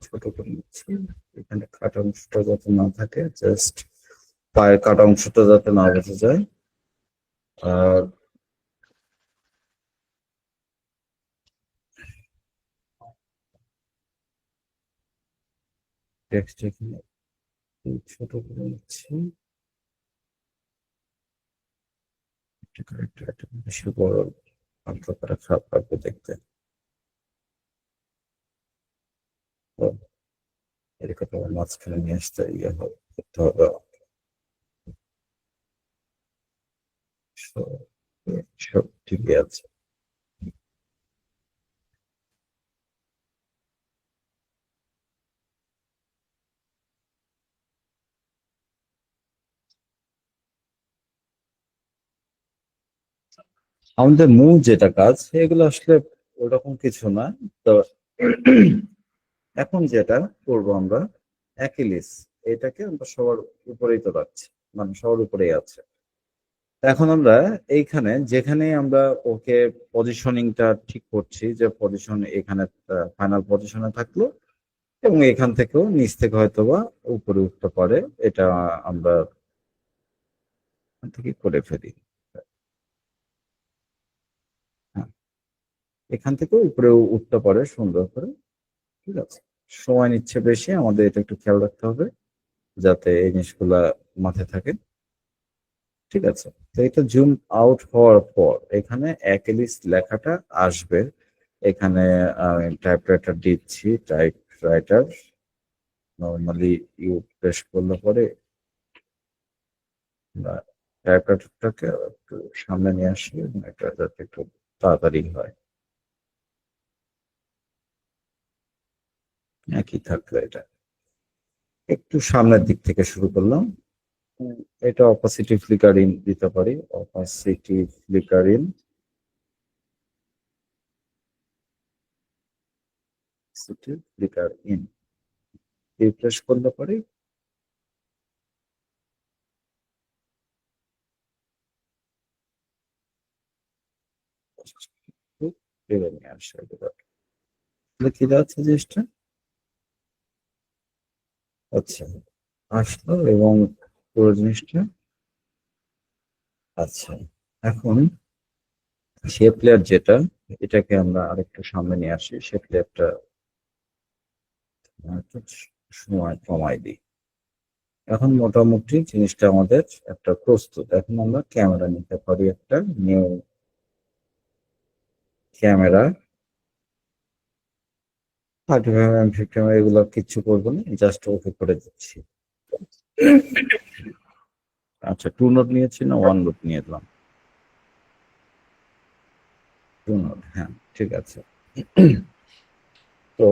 ছোট করে নিচ্ছি। এখানে কাটা অংশটা যাতে না থাকে, জাস্ট পায়ের কাটা অংশটা যাতে না বোঝা যায়। আর টেক্সট এখানে ছোট করে নিচ্ছি, একটা বেশি বড় অঙ্ক করা খারাপ লাগবে দেখতে। তো এরকম আমার মাঝখানে নিয়ে আসতে ইয়ে করতে হবে। সব ঠিকই আছে। আমাদের মূল যেটা কাজ এগুলো আসলে ওরকম কিছু না। তো এখন যেটা করবো আমরা, অ্যাকিলিস এটাকে আমরা সবার উপরেই তো রাখছি, মানে সবার উপরেই আছে। এখন আমরা এইখানে যেখানে আমরা ওকে পজিশনিংটা ঠিক করছি, যে পজিশন এখানে ফাইনাল পজিশনে থাকলো এবং এখান থেকেও নিচ থেকে হয়তো বা উপরে উঠতে পারে, এটা আমরা এখান থেকে করে ফেলি। হ্যাঁ, এখান থেকেও উপরে উঠতে পারে সুন্দর করে, ঠিক আছে। সময় নিচ্ছে বেশি, আমাদের এটা একটু খেয়াল রাখতে হবে যাতে এই জিনিসগুলা মাথায় থাকে, ঠিক আছে। তো এটা জুম আউট হওয়ার পর এখানে অ্যাকিলিস লেখাটা আসবে। এখানে আমি টাইপরাইটার দিচ্ছি, টাইপরাইটার নর্মালি ইউ প্রেস করলে পরে টাইপরাইটারটাকে একটু সামনে নিয়ে আসি এবং এটা যাতে একটু তাড়াতাড়ি হয়। একই থাকলো, এটা একটু সামনের দিক থেকে শুরু করলাম। এটা অপাসিটি ফ্লিকারিং দিতে পারি, opacity flickering, flicker in refresh করলে পরে নিয়ে আসে। কি যাচ্ছে জিনিসটা, আচ্ছা আসলো এবং পুরো জিনিসটা। আচ্ছা এখন শেপ লেয়ার যেটা, এটাকে আমরা আরেকটু সামনে নিয়ে আসি, সেক্ষেত্রে একটা একটু সময় কমাই দিই। এখন মোটামুটি জিনিসটা আমাদের একটা প্রস্তুত। এখন আমরা ক্যামেরা নিতে পারি, একটা নিউ ক্যামেরা 35 mm ক্যামেরা, এগুলো কিচ্ছু করবো না, জাস্ট ওকে করে দিচ্ছি। আচ্ছা, 2 নোট নিয়েছি না 1 নোট নিয়ে এলাম? 2 নোট, হ্যাঁ ঠিক আছে। তো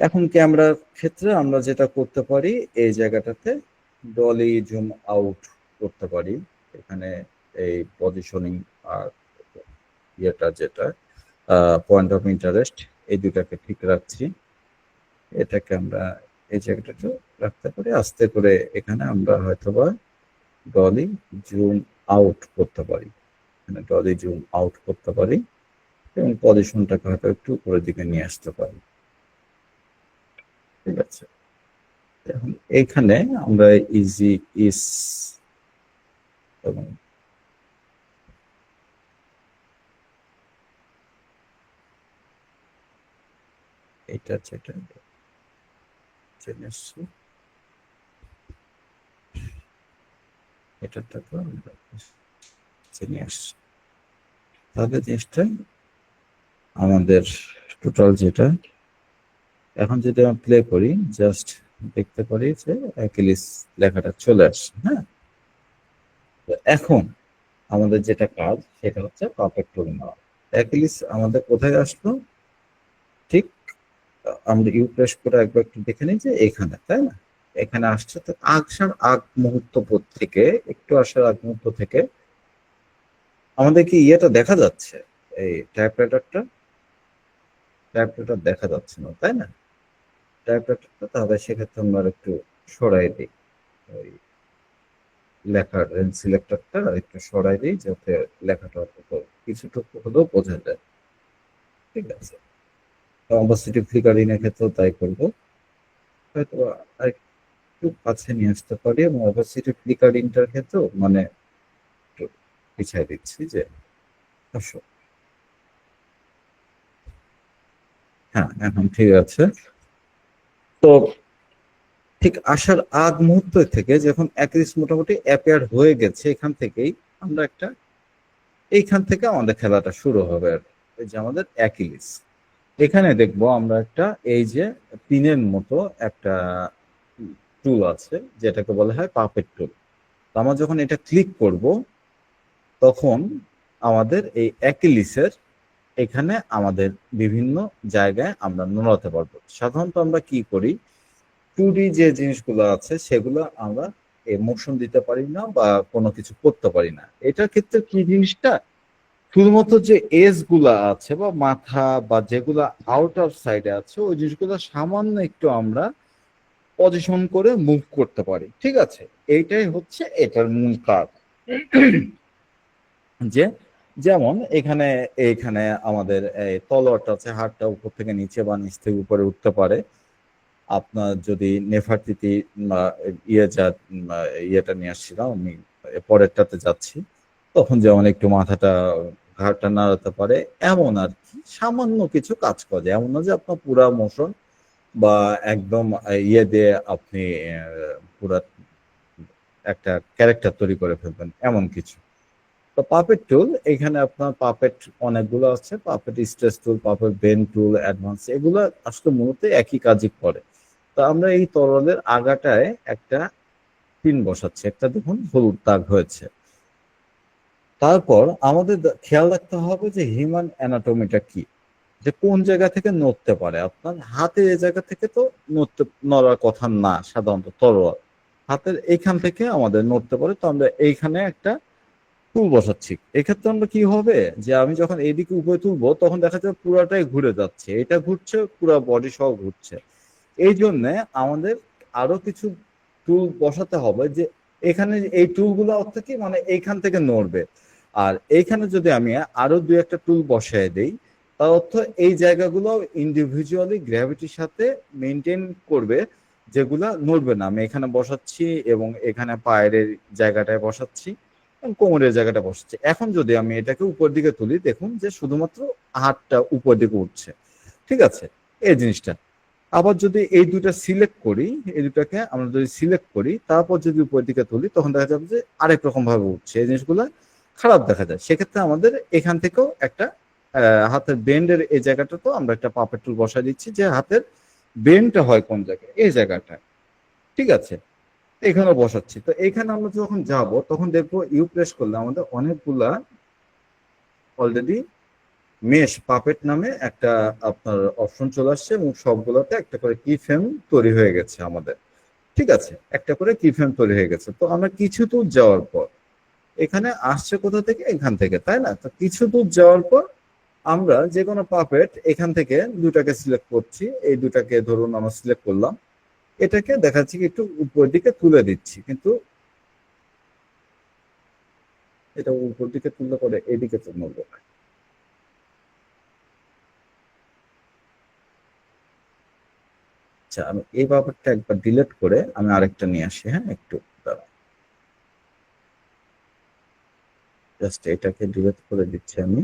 এখন ক্যামেরার ক্ষেত্রে আমরা যেটা করতে পারি, এই জায়গাটাতে ডলি জুম আউট করতে পারি। এখানে এই পজিশনিং আর ইয়েটা যেটা পয়েন্ট অফ ইন্টারেস্ট, এই দুটাকে ঠিক রাখছি। এটাকে আমরা এই জায়গাটাতে রাখতে পারি। আস্তে করে এখানে আমরা হয়তোবা ডলি জুম আউট করতে পারি, এখানে ডলি জুম আউট করতে পারি এবং পজিশনটাকে হয়তো একটু উপরের দিকে নিয়ে আসতে পারি। ঠিক আছে, এখন এইখানে আমরা ইজি ইস এবং এটা যেটা চলে আসছে, এটাটাকে আমরা নিয়ে আসছি, তাহলে জিনিসটা আমাদের টোটাল যেটা এখন যদি আমরা প্লে করি, জাস্ট দেখতে পারি যে অ্যাকিলিস লেখাটা চলে আসছে। হ্যাঁ, তো এখন আমাদের যেটা কাজ সেটা হচ্ছে পারফেক্ট টুল নেওয়া। অ্যাকিলিস আমাদের কোথায় আসলো, ঠিক আমরা ইউ প্রেস করে একবার একটু দেখে নিই যে এখানে, তাই না? এখানে আসছে। তো আসার আগ মুহূর্ত থেকে, একটু আসার আগ মুহূর্ত থেকে আমাদের কি ইয়েটা দেখা যাচ্ছে, এই টাইপরাইটারটা দেখা যাচ্ছে না, তাই না? টাইপরাইটারটা, তাহলে সেক্ষেত্রে আমরা একটু সরাই দিই, ওই লেখার রেঞ্জ সিলেক্টরটা একটু সরাই দিই, যাতে লেখাটা কিছুটুকু হলেও বোঝা যায়। ঠিক আছে, অপাসিটি ফ্লিকারিং এর ক্ষেত্রেও তাই করবো, হয়তো একটু কাছে নিয়ে আসতে পারি এবং অপাসিটি ফ্লিকারিংটার ক্ষেত্রেও মানে একটু পিছাই দিচ্ছি যে আসো। হ্যাঁ, এখন ঠিক আছে। তো ঠিক আসার আগ মুহূর্ত থেকে যখন অ্যাকিলিস মোটামুটি অ্যাপিয়ার হয়ে গেছে, এখান থেকেই আমরা একটা, এইখান থেকে আমাদের খেলাটা শুরু হবে। আর এই যে আমাদের অ্যাকিলিস, এখানে দেখবো আমরা একটা এই যে পিনের মতো একটা টুল আছে, যেটাকে বলা হয় পাপেট টুল। তো আমরা যখন এটা ক্লিক করব, তখন আমাদের এই অ্যাকিলিসের এখানে আমাদের বিভিন্ন জায়গায় আমরা নড়াতে পারবো। সাধারণত আমরা কি করি, 2D যে জিনিসগুলো আছে সেগুলো আমরা মোশন দিতে পারি না বা কোনো কিছু করতে পারি না। এটার ক্ষেত্রে কি জিনিসটা, শুধুমাত্র যে এজ গুলা আছে বা মাথা বা যেগুলা আউটার সাইডে আছে, ওই জিনিসগুলো সামান্য একটু আমরা পজিশন করে মুভ করতে পারি। ঠিক আছে, এইটাই হচ্ছে এটার মূল কাজ। যে যেমন এখানে এইখানে আমাদের তলোয়ারটা আছে, হাতটা উপর থেকে নিচে বা নিচ থেকে উপরে উঠতে পারে। আপনার যদি নেফারতিতি ইয়েটা নিয়ে আসছিলাম আমি, পরেরটাতে যাচ্ছি, তখন যেমন একটু মাথাটা ঘাড়টা নাড়াতে পারে, এমন আর কি সামান্য কিছু কাজ করে। এমন না যে আপনার পুরা মোশন বা একদম ইয়ে দিয়ে আপনি পুরা একটা ক্যারেক্টার তৈরি করে ফেলবেন, এমন কিছু। তো পাপেট টুল, এখানে আপনার পাপেট অনেকগুলো আছে, পাপেট স্ট্রেস টুল, পাপেট বেন টুল, অ্যাডভান্স, এগুলো আসলে মূলত একই কাজই করে। তো আমরা এই তরলের আগাটায় একটা পিন বসাচ্ছি, একটা দেখুন হলুদ দাগ হয়েছে। তারপর আমাদের খেয়াল রাখতে হবে যে হিউম্যান অ্যানাটমিটা কি, যে কোন জায়গা থেকে নড়তে পারে। আপনার হাতের এই জায়গা থেকে তো নড়ার কথা না, সাধারণত তরোয়াল হাতের এইখান থেকে আমাদের নড়তে পারে। তো আমরা এইখানে একটা টুল বসাচ্ছি। এক্ষেত্রে আমরা কি হবে, যে আমি যখন এইদিকে উপরে তুলবো তখন দেখা যাবে পুরাটাই ঘুরে যাচ্ছে, এটা ঘুরছে, পুরো বডি সহ ঘুরছে। এই জন্য আমাদের আরো কিছু টুল বসাতে হবে, যে এখানে এই টুলগুলো অর্থাৎ কি, মানে এইখান থেকে নড়বে। আর এইখানে যদি আমি আরো 2-1টা টুল বসায় দেই, তার অর্থ এই জায়গাগুলো ইন্ডিভিজুয়ালি গ্র্যাভিটির সাথে মেনটেন করবে, যেগুলা নড়বে না। আমি এখানে বসাচ্ছি এবং এখানে পায়ের জায়গাটায় বসাচ্ছি, এবং কোমরের জায়গাটা বসছে। এখন যদি আমি এটাকে উপর দিকে তুলি, দেখুন যে শুধুমাত্র হাতটা উপর দিকে উঠছে, ঠিক আছে, এই জিনিসটা। আবার যদি এই দুটা সিলেক্ট করি, এই দুটাকে আমরা যদি সিলেক্ট করি, তারপর যদি উপর দিকে তুলি, তখন দেখা যাবে যে আরেক রকম ভাবে উঠছে, এই জিনিসগুলো খারাপ দেখা যায়। সেক্ষেত্রে আমাদের এখান থেকেও একটা হাতের বেন্ডের এই জায়গাটা তো আমরা একটা পাপেট টুল বসাই দিচ্ছি, যে হাতের বেন্ডটা হয় কোন জায়গায়, এই জায়গাটায়, ঠিক আছে, এখানে বসাচ্ছি। তো এখানে আমরা যখন যাব তখন দেখবো ইউ প্রেস করলে আমাদের অনেকগুলা অলরেডি মেশ পাপেট নামে একটা আপনার অপশন চলে আসছে, এবং সবগুলোতে একটা করে কি ফ্রেম তৈরি হয়ে গেছে আমাদের, ঠিক আছে, একটা করে কি ফ্রেম তৈরি হয়ে গেছে। তো আমরা কিছু দূর যাওয়ার পর, এখানে আসছে কোথা থেকে, এখান থেকে, তাই না? তো কিছু দূর যাওয়ার পর আমরা যে কোনো পাপেট এখান থেকে দুটাকে সিলেক্ট করছি, এই দুটাকে ধরুন আমরা সিলেক্ট করলাম, এটাকে দেখাচ্ছি কি একটু উপর দিকে তুলে দিচ্ছি, কিন্তু এটা উপর দিকে তুললে পরে এদিকে তুলবো। আচ্ছা, আমি এই ব্যাপারটা একবার ডিলিট করে আমি আরেকটা নিয়ে আসি, হ্যাঁ, একটু জাস্ট এটাকে ডিলিট করে দিচ্ছি আমি।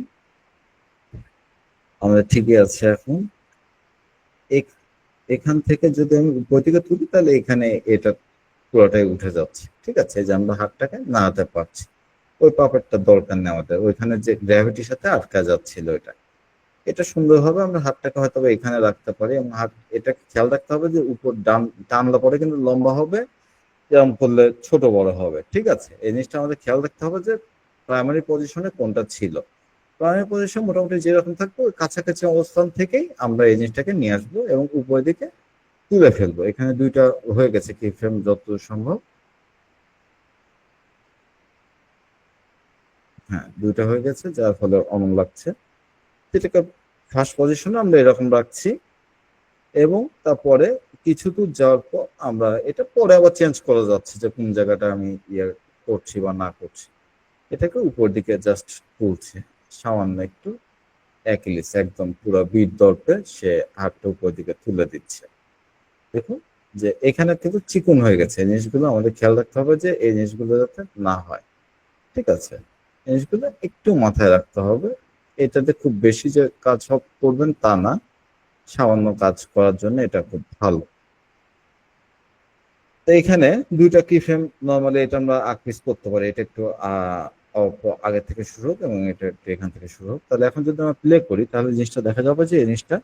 আমাদের ঠিকই আছে। এখন এখান থেকে যদি আমি উপর দিকে তুলি, তাহলে এখানে এটা পুরোটাই উঠে যাচ্ছে, ঠিক আছে, যে আমরা হাতটাকে নাড়াতে পারছি। ওই পাপেটটার দরকার নেই আমাদের, ওইখানে যে গ্র্যাভিটির সাথে আটকা যাচ্ছিল এটা সুন্দরভাবে আমরা হাতটাকে হয়তো এখানে রাখতে পারি, এবং এটা খেয়াল রাখতে হবে যে উপর টানলে পরে কিন্তু লম্বা হবে, এরকম করলে ছোট বড় হবে, ঠিক আছে। এই জিনিসটা আমাদের খেয়াল রাখতে হবে যে প্রাইমারি পজিশনে কোনটা ছিল। প্রাইমারি পজিশন মোটামুটি যেরকম থাকবে ওই কাছাকাছি অবস্থান থেকেই আমরা এই জিনিসটাকে নিয়ে আসবো এবং উপরের দিকে তুলে ফেলবো। এখানে দুইটা হয়ে গেছে কি ফ্রেম যতদূর সম্ভব, হ্যাঁ দুইটা হয়ে গেছে, যার ফলে অমন লাগছে। যেটাকে ফার্স্ট পজিশনে আমরা এরকম রাখছি, এবং তারপরে কিছু দূর যাওয়ার পর আমরা এটা পরে আবার চেঞ্জ করা যাচ্ছে যে কোন জায়গাটা আমি ইয়ে করছি বা না করছি। এটাকে উপর দিকে জাস্ট তুলছি সামান্য একটু, একইলিস একদম পুরো বিট দর্পে সে হাতটা উপর দিকে তুলে দিচ্ছে। দেখুন যে এখানে কিন্তু চিকুন হয়ে গেছে। এই জিনিসগুলো আমাদের খেয়াল রাখতে হবে যে এই জিনিসগুলো যাতে না হয়, ঠিক আছে, এই জিনিসগুলো একটু মাথায় রাখতে হবে। এটাতে খুব বেশি যে কাজ করবেন তা না, সামান্য কাজ করার জন্য এটা খুব ভালো। তো এখানে দুইটা কি ফ্রেম নর্মালি এটা আমরা আকৃষ্ট করতে পারি, এটা একটু আগে থেকে শুরু হোক এবং এটা একটু এখান থেকে শুরু হোক। তাহলে এখন যদি আমরা প্লে করি, তাহলে জিনিসটা দেখা যাবে যে এই জিনিসটা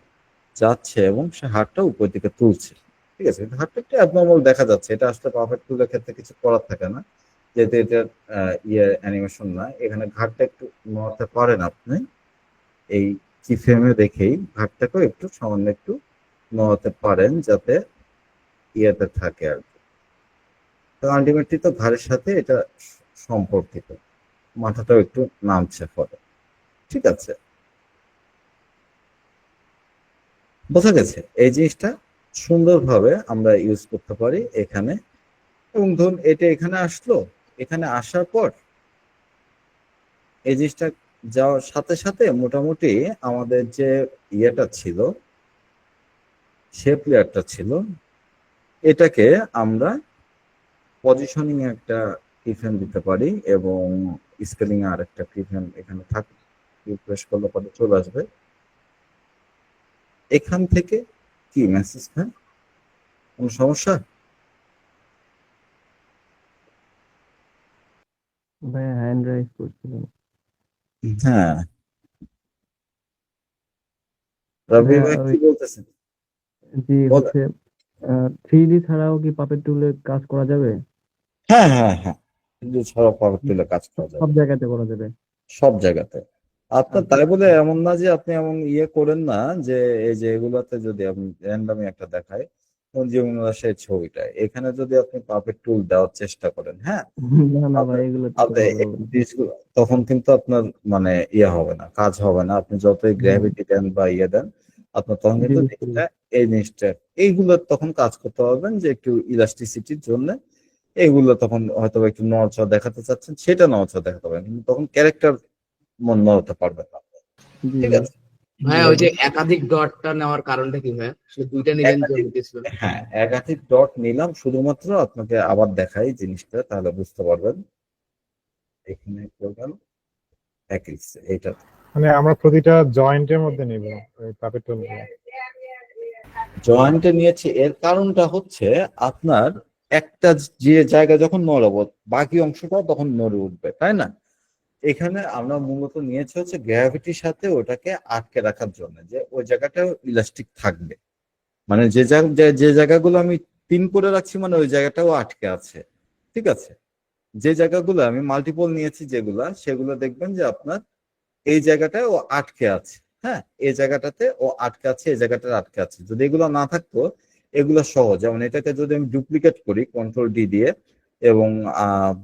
যাচ্ছে এবং সে হাতটা উপর দিকে তুলছে, ঠিক আছে। হাতটা একটু অ্যাবনর্মাল দেখা যাচ্ছে, এটা আসলে পারফেক্ট টুলের ক্ষেত্রে কিছু করার থাকে না, যেহেতু এটা অ্যানিমেশন না। এখানে ঘাটটা একটু নড়াতে পারেন আপনি, এই কি ফ্রেমে দেখেই ঘাটটাকেও একটু সামান্য একটু নড়াতে পারেন, যাতে ইয়েতে থাকে আর কি। তো আলটিমেটলি তো ঘাড়ের সাথে এটা সম্পর্কিত, মাথাটাও একটু নামছে ফলে, ঠিক আছে, বোঝা গেছে। এই জিনিসটা সুন্দরভাবে আমরা ইউজ করতে পারি এখানে। এবং ধরুন এটা এখানে আসলো, এখানে আসার পর এই জিনিসটা যাওয়ার সাথে সাথে মোটামুটি আমাদের যে ইয়েটা ছিল, শেপ লেয়ারটা ছিল, এটাকে আমরা পজিশনিং এ একটা কিফ্রেম দিতে পারি, এবং স্কেলিং এ আরেকটা কিফ্রেম এখানে থাকে, রিফ্রেশ করলে পরে চলে আসবে। এখান থেকে কি মেসেজ, হ্যাঁ কোন সমস্যা? ভাই হ্যান্ড রাইজ করছিলাম। হ্যাঁ, রবি ভাই কি ওই বলতেছেন? জি বলেন। হচ্ছে 3D ছাড়াও কি পাপেট টুলে কাজ করা যাবে? হ্যাঁ হ্যাঁ হ্যাঁ, কিন্তু ছাড়া পাওয়ার তুলে কাজ করা যাবে সব জায়গাতে করা যাবে? সব জায়গাতে। আপনার আচ্ছা তাই বলে এমন না যে আপনি এমন ইয়ে করেন না যে এই যে এগুলাতে যদি আপনি র্যান্ডামই একটা দেখায়, যেমন সেই ছবিটা, এখানে যদি আপনি পাপেট টুল দেওয়ার চেষ্টা করেন, হ্যাঁ না না ভাই, আপনার এগুলো তো আপনি ভালো এই হবে না। জিনিসগুলো তখন কিন্তু আপনার মানে ইয়ে হবে না, কাজ হবে না। আপনি যতই গ্র্যাভিটি দেন বা ইয়ে দেন, আপনার তখন জি কিন্তু বুঝতে জিনিসটা এই জিনিসটা এইগুলো তখন কাজ করতে পারবেন যে একটু ইলাস্টিসিটির জন্য। এইগুলো তখন হয়তো একটু নড়চড় দেখাতে চাচ্ছেন, সেটা নড়চড় দেখাতে পারেন, কিন্তু তখন ক্যারেক্টার নড়াতে পারবেন না, জি ঠিক ভাই। আছে। ভাইয়া ওই যে একাধিক ডটটা নেওয়ার কারণটা কি ভাইয়া? শুধু দুইটা নিলেন যে একাধিক, হইতেছিল না? হ্যাঁ একাধিক ডট নিলাম শুধুমাত্র, আপনাকে আবার দেখাই জিনিসটা তাহলে বুঝতে পারবেন। এখানে টোটাল একই এইটা। মানে আমরা প্রতিটা জয়েন্টের মধ্যে নিব ওই পাপেট টুল। জয়েন্টে নিয়েছি এর কারণটা হচ্ছে আপনার একটা যে জায়গা যখন নড়াবো বাকি অংশটা তখন নড়ে উঠবে, তাই না? এখানে আমরা মূলত নিয়েছি হচ্ছে গ্র্যাভিটির সাথে ওটাকে আটকে রাখার জন্য, যে ওই জায়গাটা ইলাস্টিক থাকবে। মানে যে জায়গাগুলো আমি পিন করে রাখছি মানে ওই জায়গাটাও আটকে আছে, ঠিক আছে? যে জায়গাগুলো আমি মাল্টিপল নিয়েছি যেগুলা, সেগুলো দেখবেন যে আপনার এই জায়গাটায় ও আটকে আছে। হ্যাঁ, এই জায়গাটাতে ও আটকে আছে, এই জায়গাটা আটকে আছে। যদি এগুলো না থাকতো, এগুলো সহজ। যেমন এটাকে যদি আমি ডুপ্লিকেট করি কন্ট্রোল ডি দিয়ে এবং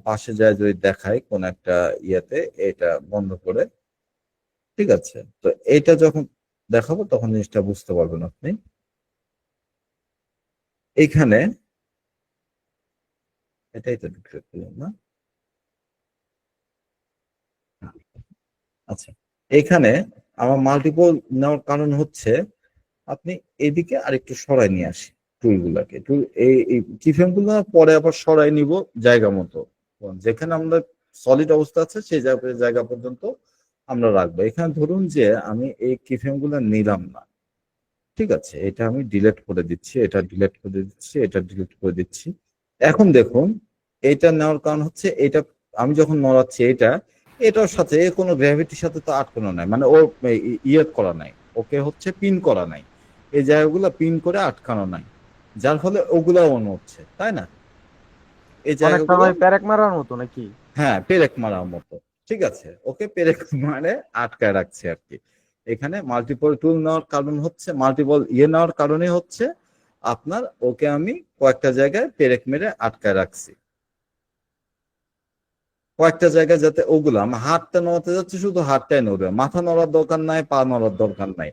পাশে যায় যদি দেখাই কোন একটা ইয়েতে, এটা বন্ধ করে, ঠিক আছে? তো এটা যখন দেখাবো তখন জিনিসটা বুঝতে পারবেন আপনি। এইখানে এটাই তো ডুপ্লিকেট করলাম না? আচ্ছা, এখানে আমার মাল্টিপল নেওয়ার কারণ হচ্ছে আপনি এদিকে আরেকটু সরাই নিয়ে আসি টুলগুলাকে। টুল এই কিফ্রেম গুলো পরে আবার সরাই নিব জায়গা মতো। যেখানে আমরা সলিড অবস্থা আছে সেই জায়গা পর্যন্ত আমরা রাখবো। এখানে ধরুন যে আমি এই কিফ্রেম গুলো নিলাম না, ঠিক আছে? এটা আমি ডিলিট করে দিচ্ছি, এটা ডিলিট করে দিচ্ছি, এটা ডিলিট করে দিচ্ছি। এখন দেখুন এটা নেওয়ার কারণ হচ্ছে এটা আমি যখন নড়াচ্ছি এটার সাথে কোনো গ্র্যাভিটির সাথে তো আটকানো নাই, মানে ওর ইয়ে করা নাই, ওকে হচ্ছে পিন করা নাই, এই জায়গাগুলো পিন করে আটকানো নাই, যার ফলে ওগুলাও নড়ছে, তাই না? এই জায়গাগুলো প্যারেক মারার মতো নাকি? হ্যাঁ পেরেক মারার মতো, ঠিক আছে? ওকে পেরেক মারে আটকায় রাখছে আর কি। এখানে মাল্টিপল টুল নেওয়ার কারণ হচ্ছে, মাল্টিপল নেওয়ার কারণে হচ্ছে আপনার ওকে আমি কয়েকটা জায়গায় পেরেক মেরে আটকায় রাখছি। কয়েকটা জায়গায় যাতে ওগুলো আমার হাতটা নড়াতে যাচ্ছে, শুধু হাতটাই নড়বে, মাথা নড়ার দরকার নাই, পা নড়ার দরকার নাই,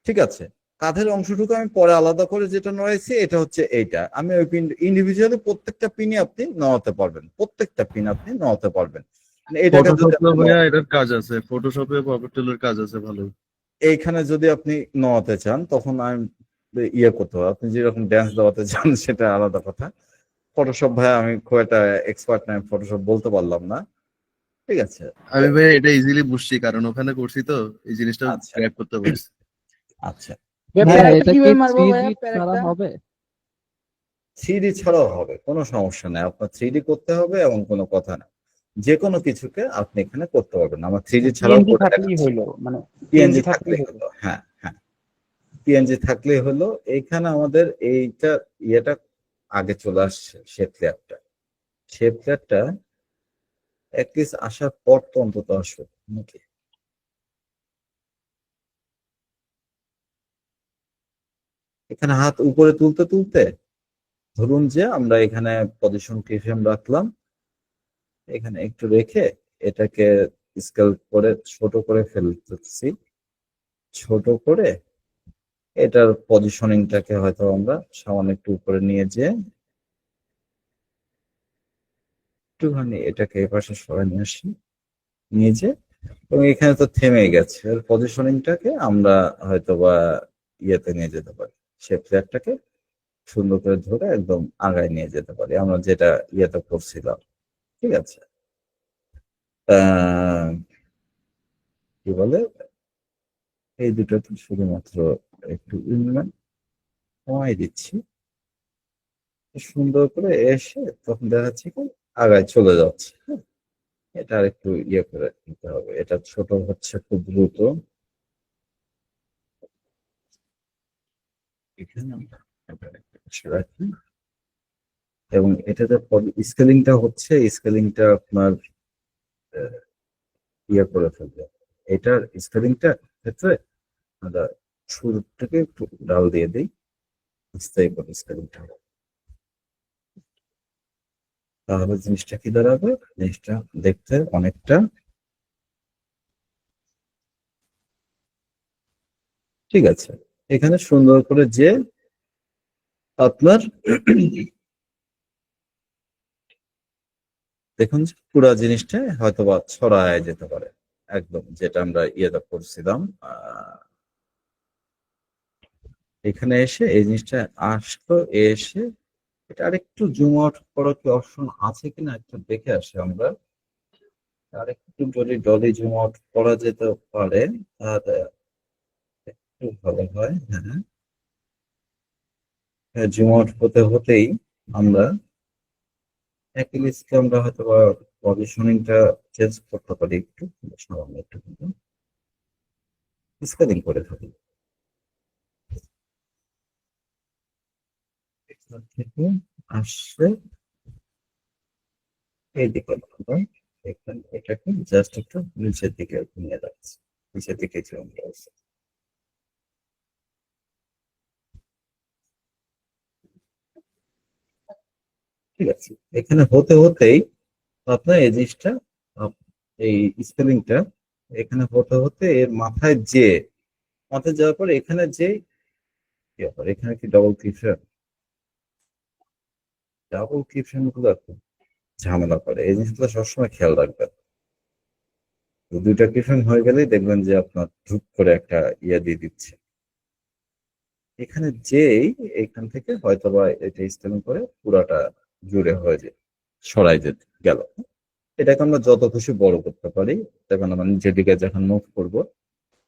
ঠিক আছে? কাঁধের অংশটুকু আমি পরে আলাদা করে যেটা নড়াইছি এটা হচ্ছে এইটা। আমি ওই পিন ইন্ডিভিজুয়ালি প্রত্যেকটা পিনই আপনি নড়াতে পারবেন, প্রত্যেকটা পিন আপনি নড়াতে পারবেন। মানে এটাকে যদি এটার কাজ আছে, ফটোশপে পাপেট টুলের কাজ আছে ভালো। এইখানে যদি আপনি নড়াতে চান তখন আমি ইয়ে করতে হবে, আপনি যেরকম ড্যান্স দেওয়াতে চান সেটা আলাদা কথা। ফটোশপ ভাই আমি খুব একটা এক্সপার্ট নাই, ফটোশপ বলতে পারলাম না, ঠিক আছে? আমি ভাই এটা ইজিলি বুঝছি, কারণ ওখানে করছি তো এই জিনিসটা আচ্ছা গ্র্যাব করতে পারছি। আচ্ছা, প্যারাকটা কিভাবে মারবো ভাইয়া? প্যারাকটা হবে 3D ছাড়াও হবে, কোনো সমস্যা নাই। আপনার 3D করতে হবে এবং কোনো কথা না, যে কোনো কিছুকে আপনি এখানে করতে পারবেন। আমার 3D ছাড়াও পিএনজি করে থাকলেই দেখাচ্ছি। হইলো, মানে পিএনজি থাকলেই থাকলেই হলো। হলো, হ্যাঁ হ্যাঁ, পিএনজি থাকলেই হলো। এইখানে আমাদের এইটা ইয়েটা আগে চলে আসছে, শেপ লেয়ারটা অ্যাটলিস্ট আসার পর তো অন্তত আসবে নাকি? এখানে হাত উপরে তুলতে তুলতে ধরুন যে আমরা এখানে পজিশন কিফ্রেম রাখলাম, এখানে একটু রেখে এটাকে স্কেল করে ছোট করে ফেলতেছি, ছোট করে এটার পজিশনিংটাকে হয়তো আমরা সামান্য একটু উপরে নিয়ে যে একটুখানি এটাকে এপাশে সরাই নিয়ে আসি, নিয়ে যে, এবং এখানে তো থেমে গেছে, এর পজিশনিংটাকে আমরা হয়তো বা ইয়েতে নিয়ে যেতে পারি, শেপ লেয়ারটাকে সুন্দর করে ধরে একদম আগায় নিয়ে যেতে পারি, আমরা যেটা ইয়েতে করছিলাম, ঠিক আছে? কি বলে এই দুটোতে শুধুমাত্র একটু কমাই দিচ্ছি, সুন্দর করে এসে তখন দেখা যাচ্ছে কি আগায় চলে যাচ্ছে। হ্যাঁ, এটা আর একটু ইয়ে করে নিতে হবে, এটা ছোট হচ্ছে খুব দ্রুত। এখানে আমরা এটা একটা কিছু রাখি এবং এটাতে স্কেলিংটা হচ্ছে, স্কেলিংটা আপনার ইয়ে করে ফেলবে। এটার স্কেলিংটা ক্ষেত্রে আমরা শুরু থেকে একটু ডাল দিয়ে দিই, স্থায়ী করে স্কেলিংটা, তাহলে জিনিসটা কি দাঁড়াবে, জিনিসটা দেখতে অনেকটা ঠিক আছে। এখানে সুন্দর করে যে আপনার দেখুন যে পুরো জিনিসটা হয়তো বা ছড়ায় যেতে পারে একদম, যেটা আমরা ইয়েটা করছিলাম। এখানে এসে এই জিনিসটা আসলো, এসে এটা আরেকটু জুম আউট করার কি অপশন আছে কিনা একটু দেখে আসি আমরা। আর একটু যদি ডলি জুম আউট করা যেতে পারে তাহলে একটু ভালো হয়। হ্যাঁ, জুম আউট হতে হতেই আমরা অ্যাকিলিসকে আমরা হয়তো বা পজিশনিংটা চেঞ্জ করতে পারি একটু, সামান্য একটু কিন্তু স্কেলিং করে থাকি। এখান থেকে আসছে এই দিকে আমরা এখানে এটাকে জাস্ট একটু নিচের দিকে নিয়ে যাচ্ছি, নিচের দিকে জুম করছে। ঠিক আছে, এখানে হতে হতেই আপনার এই জিনিসটা এই স্পেলিংটা এখানে হতে হতে এর মাথায় যাওয়ার পর এখানে যে কি ব্যাপার, এখানে কি ডাবল ক্রিপশন গুলো খুব ঝামেলা করে, এই জিনিসগুলো সবসময় খেয়াল রাখবেন। তো দুইটা ক্রিপশন হয়ে গেলেই দেখবেন যে আপনার ধূপ করে একটা ইয়ে দিয়ে দিচ্ছে। এখানে যেই এখান থেকে হয়তোবা এটা স্পেলিং করে পুরাটা জুড়ে হয়ে যায়, সরাই যেতে গেল। এটাকে আমরা যত খুশি বড় করতে পারি, তখন আমরা নিচের দিকে যখন মুভ করব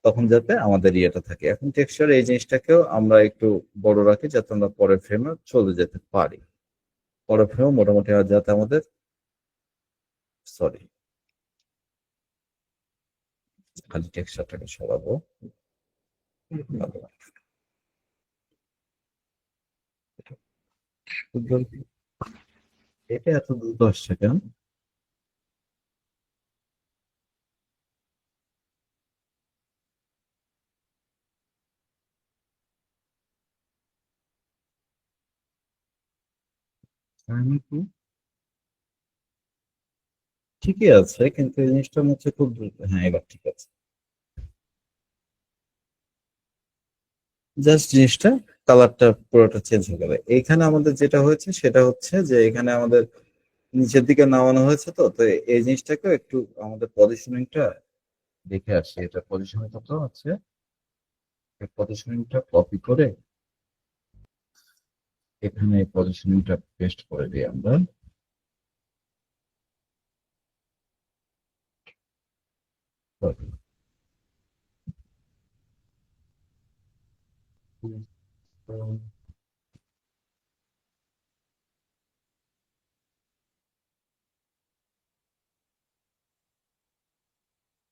তখন যাতে আমাদের ইয়েটা থাকে। এখন টেক্সচার এই জিনিসটাকেও আমরা একটু বড় রাখি যাতে আমরা পরের ফ্রেমে চলে যেতে পারি। পরের ফ্রেম মোটামুটি আর যাতে আমাদের সরি খালি টেক্সচারটাকে সরাবো। এটা এত দ্রুত আসছে কেন? আমি কি ঠিকই আছে, কিন্তু এই জিনিসটা হচ্ছে খুব দ্রুত। হ্যাঁ, এবার ঠিক আছে। জাস্ট জিনিসটা কালারটা পুরোটা চেঞ্জ হয়ে গেল। এইখানে আমাদের যেটা হয়েছে সেটা হচ্ছে যে এখানে আমাদের নিচের দিকে নামানো হয়েছে, তো তো এই জিনিসটাকে একটু আমাদের পজিশনিংটা দেখে আসি। এটা পজিশনিং কত আছে, পজিশনিংটা কপি করে এখানে পজিশনিংটা পেস্ট করে দিই আমরা।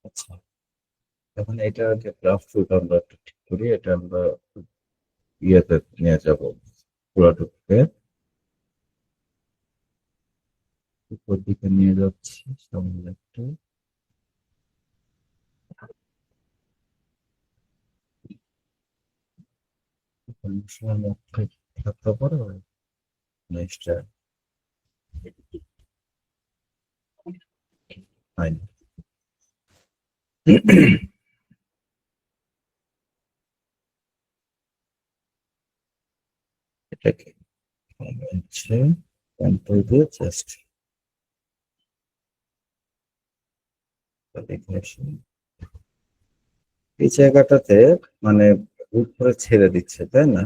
আচ্ছা, এখন এটা যে গ্রাফ টুলটা আমরা একটু ঠিক করি, এটা আমরা ইয়েতে নিয়ে যাবো পুরাটুকুকে উপর দিকে নিয়ে যাচ্ছি সামনে একটু। থাকতে পারে জিনিসটা হয়নি। এটাকে হচ্ছে কন্ট্রোল দিয়ে জাস্ট এই জায়গাটাতে মানে হুট করে ছেড়ে দিচ্ছে, তাই না?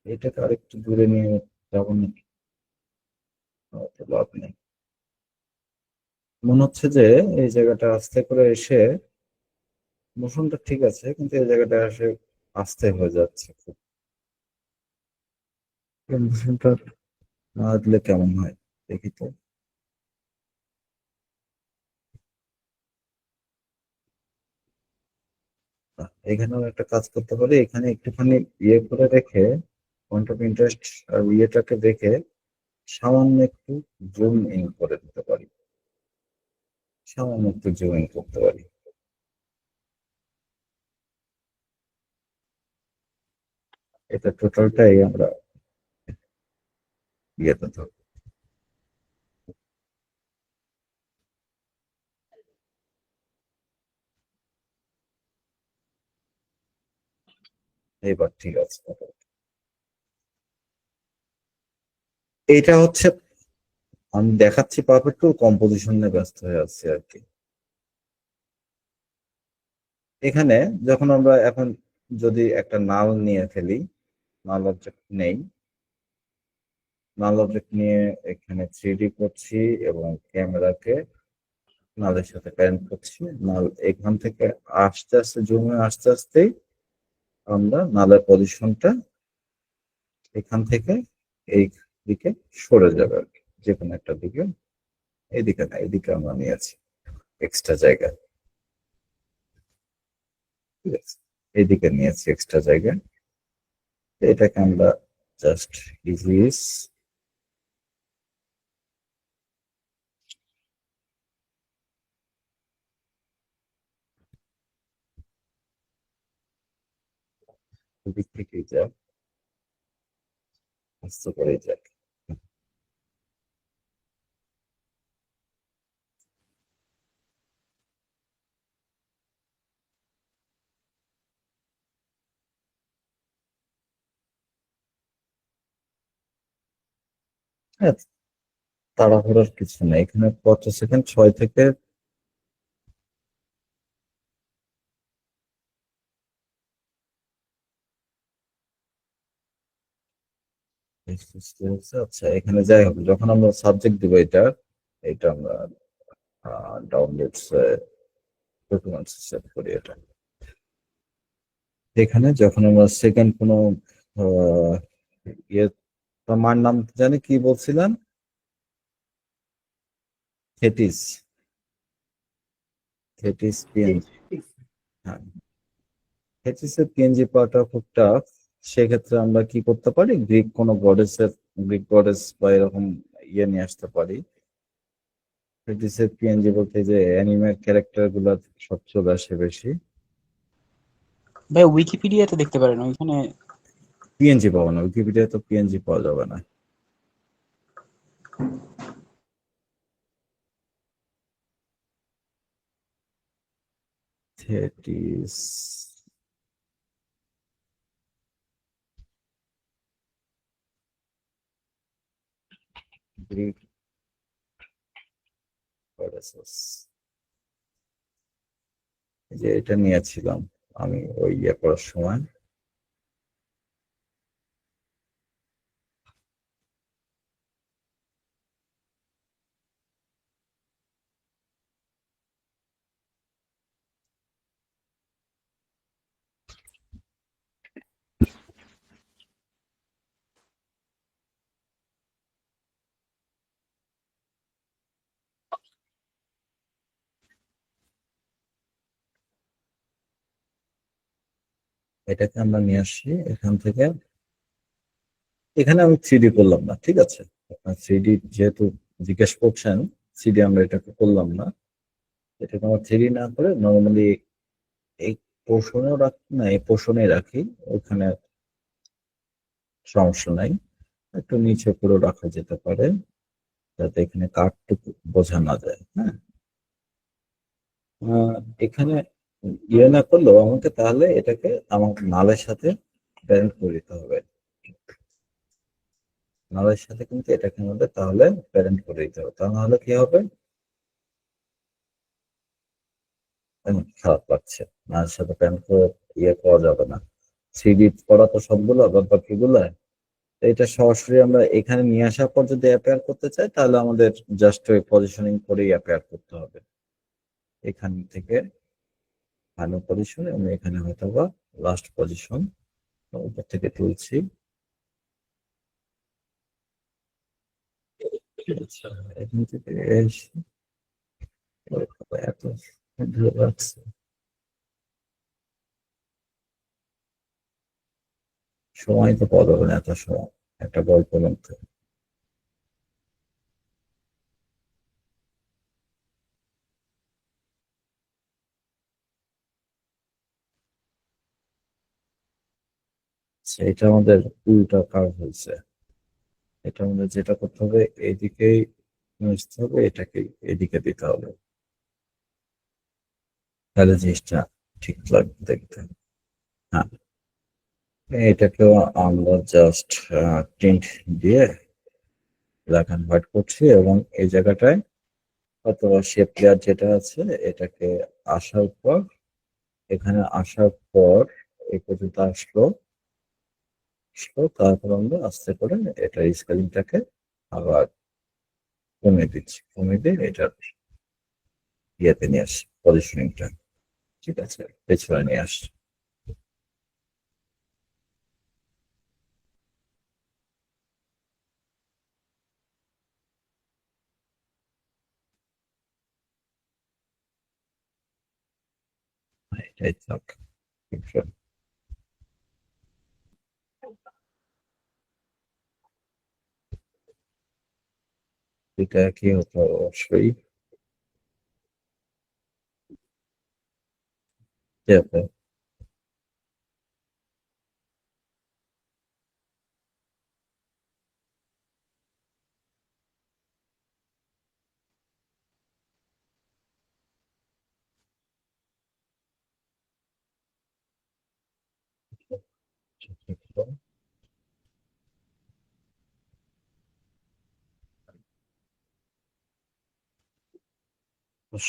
এটাকে আরেকটু দূরে নিয়ে যাবো নাকি? হয়তো লাভ নেই। মনে হচ্ছে যে এই জায়গাটা আস্তে করে এসে মোশনটা ঠিক আছে, কিন্তু এই জায়গাটা এসে আস্তে হয়ে যাচ্ছে খুব। মোশনটা না দিলে কেমন হয় দেখি তো। এখানেও একটা কাজ করতে পারি, এখানে একটুখানি ইয়ে করে রেখে পয়েন্ট অফ ইন্টারেস্ট আর ইয়েটাকে দেখে সামান্য একটু জুম ইন করে দিতে পারি, সামান্য একটু জুম ইন করতে পারি। এটা টোটালটাই আমরা ইয়েতে থাকবো। এবার ঠিক আছে। এইটা হচ্ছে আমি দেখাচ্ছি পারফেক্ট, কম্পোজিশন নিয়ে ব্যস্ত হয়ে আছি আর কি। এখানে যখন আমরা এখন যদি একটা নাল নিয়ে ফেলি, নাল অবজেক্ট নেই, নাল অবজেক্ট নিয়ে এখানে 3D করছি এবং ক্যামেরাকে নালের সাথে প্যারেন্ট করছি, নাল এখান থেকে আস্তে আস্তে জমে আস্তে আস্তেই আমরা নালের পজিশনটা এখান থেকে এই দিকে সরে যাবে আর কি, যে কোনো একটা দিকে। এইদিকে না, এইদিকে আমরা নিয়েছি এক্সট্রা জায়গা, ঠিক আছে, এইদিকে নিয়েছি এক্সট্রা জায়গা। এটাকে আমরা জাস্ট ইজিস দিক থেকেই যাক, আস্তে করেই যাক। হ্যাঁ, তাড়াহুড়োর কিছু নেই এখানে। কত সেকেন্ড? 6 থেকে আচ্ছা, এখানে যাই হোক, যখন আমরা সাবজেক্ট দিব এটা আমরা ডাউনলোডস ডকুমেন্টস সেভ করি। এটা এখানে যখন আমরা সেকেন্ড কোনো আহ, ইয়ে, তোমার নাম জানি কি বলছিলাম, থেটিস, থেটিস পিএনজি। হ্যাঁ, থেটিসের পিএনজি পাওয়াটা খুব টাফ। সেক্ষেত্রে আমরা কি করতে পারি, গ্রিক গডেস বা এরকম ইয়ে নিয়ে আসতে পারি। থেটিসের পিএনজি বলতে যে অ্যানিমের ক্যারেক্টার গুলা সব চলে আসে বেশি। ভাই উইকিপিডিয়াতে দেখতে পারেন, ওইখানে পিএনজি পাবো না, উইকিপিডিয়া তো পিএনজি পাওয়া যাবে না। থেটিস গ্রিক গডেসেস, যে এটা নিয়েছিলাম আমি ওই ইয়ে করার সময়। এটাকে আমরা নিয়ে আসছি এখান থেকে। এখানে আমি 3D করলাম না, ঠিক আছে, আপনার 3D যেহেতু জিজ্ঞেস করছেন, 3D আমরা এটাকে করলাম না। এটাকে আমরা 3D না করে নর্মালি এই পোর্শনেও রাখি না, এই পোর্শনে রাখি, ওখানে সমস্যা নাই। একটু নিচে করে রাখা যেতে পারে যাতে এখানে কাঠটুকু বোঝা না যায়। হ্যাঁ, এখানে ইয়ে না করলেও আমাকে তাহলে এটাকে আমার নালের সাথে প্যারেন্ট করে দিতে হবে। নালের সাথে কিন্তু এটাকে আমাদের তাহলে প্যারেন্ট করে দিতে হবে, তা নাহলে কি হবে, খারাপ লাগছে। নালের সাথে প্যারেন্ট করে ইয়ে পাওয়া যাবে না। 3D করা তো সবগুলো বা বাকিগুলো, এটা সরাসরি আমরা এখানে নিয়ে আসার পর যদি অ্যাপেয়ার করতে চাই তাহলে আমাদের জাস্ট ওই পজিশনিং করেই অ্যাপেয়ার করতে হবে। এখান থেকে ফাইনাল পজিশন এবং এখানে হয়তো বা লাস্ট পজিশন উপর থেকে তুলছি। আচ্ছা, এখান থেকে এসে এত সুন্দর লাগছে, সময় তো পাওয়া যাবে না এত সময় একটা গল্প বলতে। আচ্ছা, এটা আমাদের উল্টা কার্ভ হয়েছে। এটা আমাদের যেটা করতে হবে, এইদিকেই মিশতে হবে, এটাকে এদিকে দিতে হবে, তাহলে জিনিসটা ঠিক লাগবে দেখতে। হ্যাঁ, এটাকেও আমরা জাস্ট টিন্ট দিয়ে ব্ল্যাক অ্যান্ড হোয়াইট করছি এবং এই জায়গাটায় অথবা শেপ লেয়ার যেটা আছে এটাকে আসার পর, এখানে আসার পর এই পর্যন্ত আসলো, তারপর আমরা আস্তে করে এটা স্কেলিংটাকে আবার কমিয়ে দিচ্ছি, কমিয়ে দিয়ে এটা ইয়েতে নিয়ে আসি, পজিশনিংটা। ঠিক আছে, পেছনে নিয়ে আসি। এটাই থাক। এটা কি হতো অবশ্যই যেতে।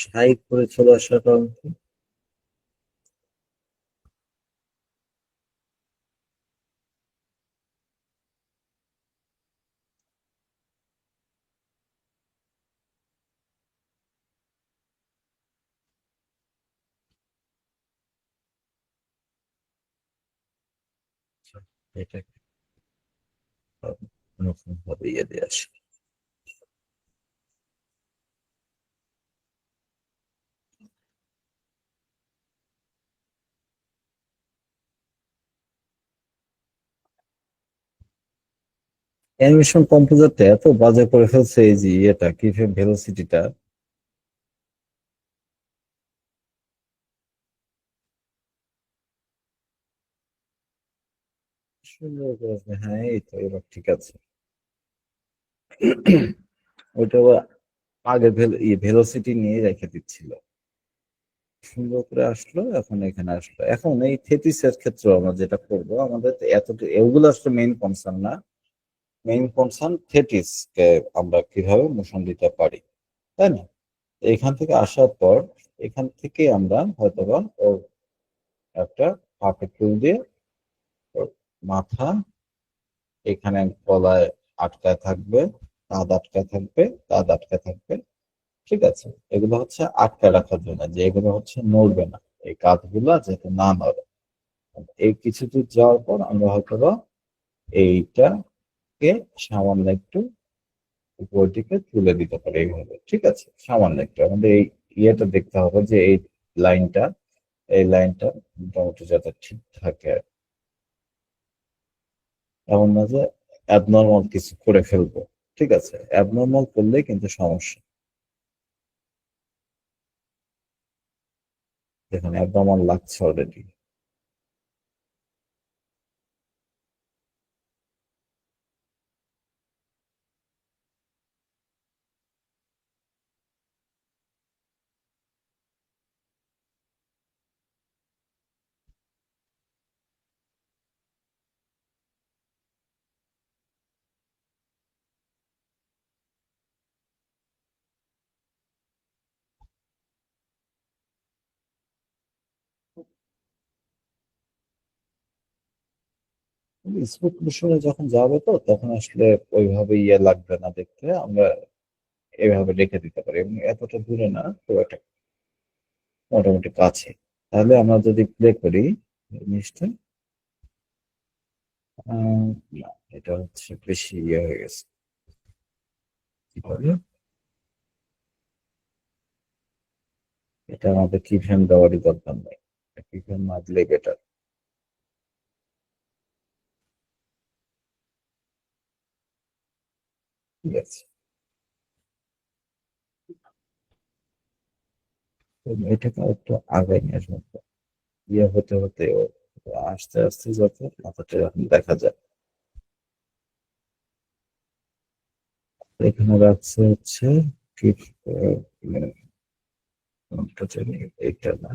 সাইড করে চলে আসার কারণ কি? এটা নতুন ভাবে ইয়ে দিয়ে আসি। অ্যানিমেশন কম্পোজারটা এত বাজে করে ফেলছে, এই যে এটা কি ভেলোসিটিটা। সুন্দর করেছে, হ্যাঁ এই তো এবার ঠিক আছে। ওইটা আবার আগে ভেলোসিটি নিয়ে রেখে দিচ্ছিল, সুন্দর করে আসলো, এখন এখানে আসলো। এখন এই থেটিসের ক্ষেত্রে আমরা যেটা করবো, আমাদের এত এগুলো আসলে মেইন কনসার্ন না। মেইন কনসার্ন থেটিস কে আমরা কিভাবে মোশন দিতে পারি, তাই না? এখান থেকে আসার পর এখান থেকে আমরা হয়তোবা ওর একটা হাতে টুল দিয়ে ওর মাথা এখানে গলায় আটকায় থাকবে, কাঁধ আটকায় থাকবে, কাঁধ আটকায় থাকবে। ঠিক আছে, এগুলো হচ্ছে আটকায় রাখার জন্য, যে এগুলো হচ্ছে নড়বে না, এই কাঁধগুলা যাতে না নড়ে। এই কিছু দূর যাওয়ার পর আমরা হয়তোবা এইটাকে সামান্য একটু উপর দিকে তুলে দিতে পারি এইভাবে। ঠিক আছে, সামান্য একটু আমাদের এই ইয়েটা দেখতে হবে যে লাইনটা এই লাইনটা মোটামুটি যাতে ঠিক থাকে, এমন না যে অ্যাবনর্মাল কিছু করে ফেলবো। ঠিক আছে, অ্যাবনর্মাল করলে কিন্তু সমস্যা। দেখুন অ্যাবনর্মাল লাগছে অলরেডি। স্মুথ মোশনে যখন যাবে তো তখন আসলে ওইভাবে ইয়ে লাগবে না দেখতে, আমরা এভাবে রেখে দিতে পারি এবং এতটা দূরে না, খুব একটা মোটামুটি কাছে। তাহলে আমরা যদি প্লে করি জিনিসটা, না এটা হচ্ছে বেশি ইয়ে হয়ে গেছে। কি হবে, এটা আমাদের কি ফ্রেম দেওয়ারই দরকার নেই, কি ফ্রেম না দিলে বেটার। ঠিক আছে, তো এটাকে একটু আগে নিয়ে আসবো, ইয়ে হতে হতে আস্তে আস্তে যত মাথাটা এখন দেখা যায়। এখানে রাখছে হচ্ছে কি মানে কোনটা জানি, এইটা না,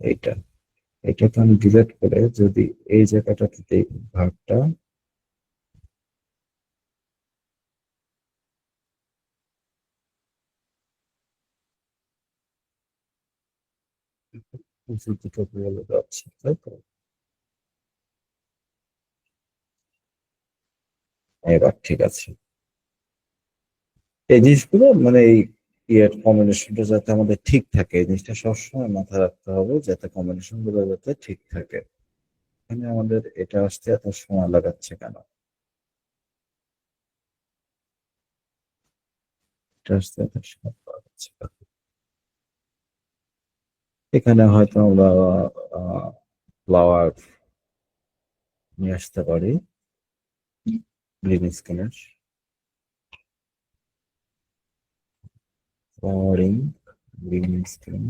এইটা। এটাকে আমি ডিলেট করে যদি এই জায়গাটাতে দিই, ভাগটা দুটো বলে যাচ্ছে, তাই তো? এবার ঠিক আছে। এই জিনিসগুলো মানে এই ইয়ের কম্বিনেশনটা যাতে আমাদের ঠিক থাকে, এই জিনিসটা সবসময় মাথায় রাখতে হবে যাতে কম্বিনেশন গুলো যাতে ঠিক থাকে। এখানে আমাদের এটা আসতে এত সময় লাগাচ্ছে কেন? এটা আসতে এত সময় লাগাচ্ছে কেন? এখানে হয়তো আমরা ফ্লাওয়ার নিয়ে আসতে পারি গ্রিন স্ক্রিনের ফ্লাওয়ারিং গ্রিন স্ক্রিন।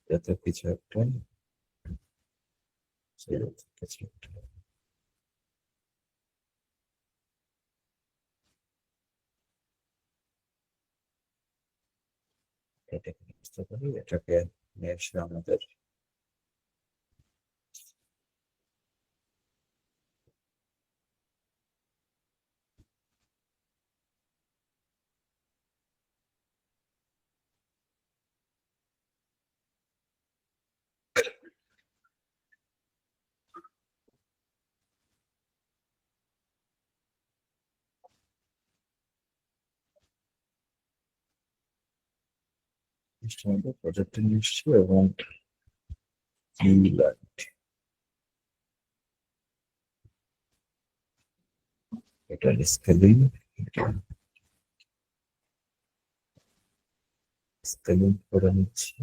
যাতে কিছু একটা কিছু একটা এটাকে বুঝতে পারি, এটাকে নিয়ে এসে আমাদের প্রজেক্টে নিয়ে এসছি এবং এটা স্কেলিং, স্কেলিং করে নিচ্ছি।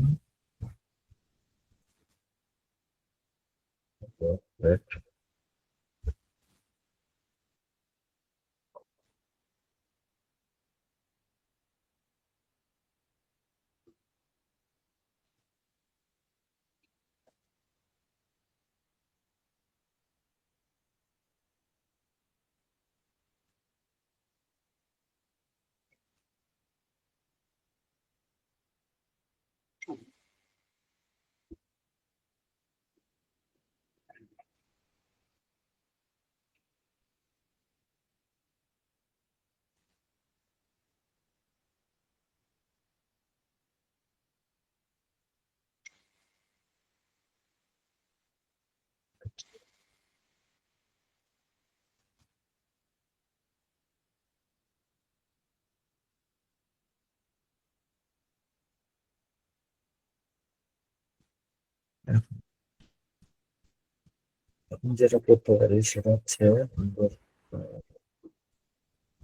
এখন যেটা করতে পারি সেটা হচ্ছে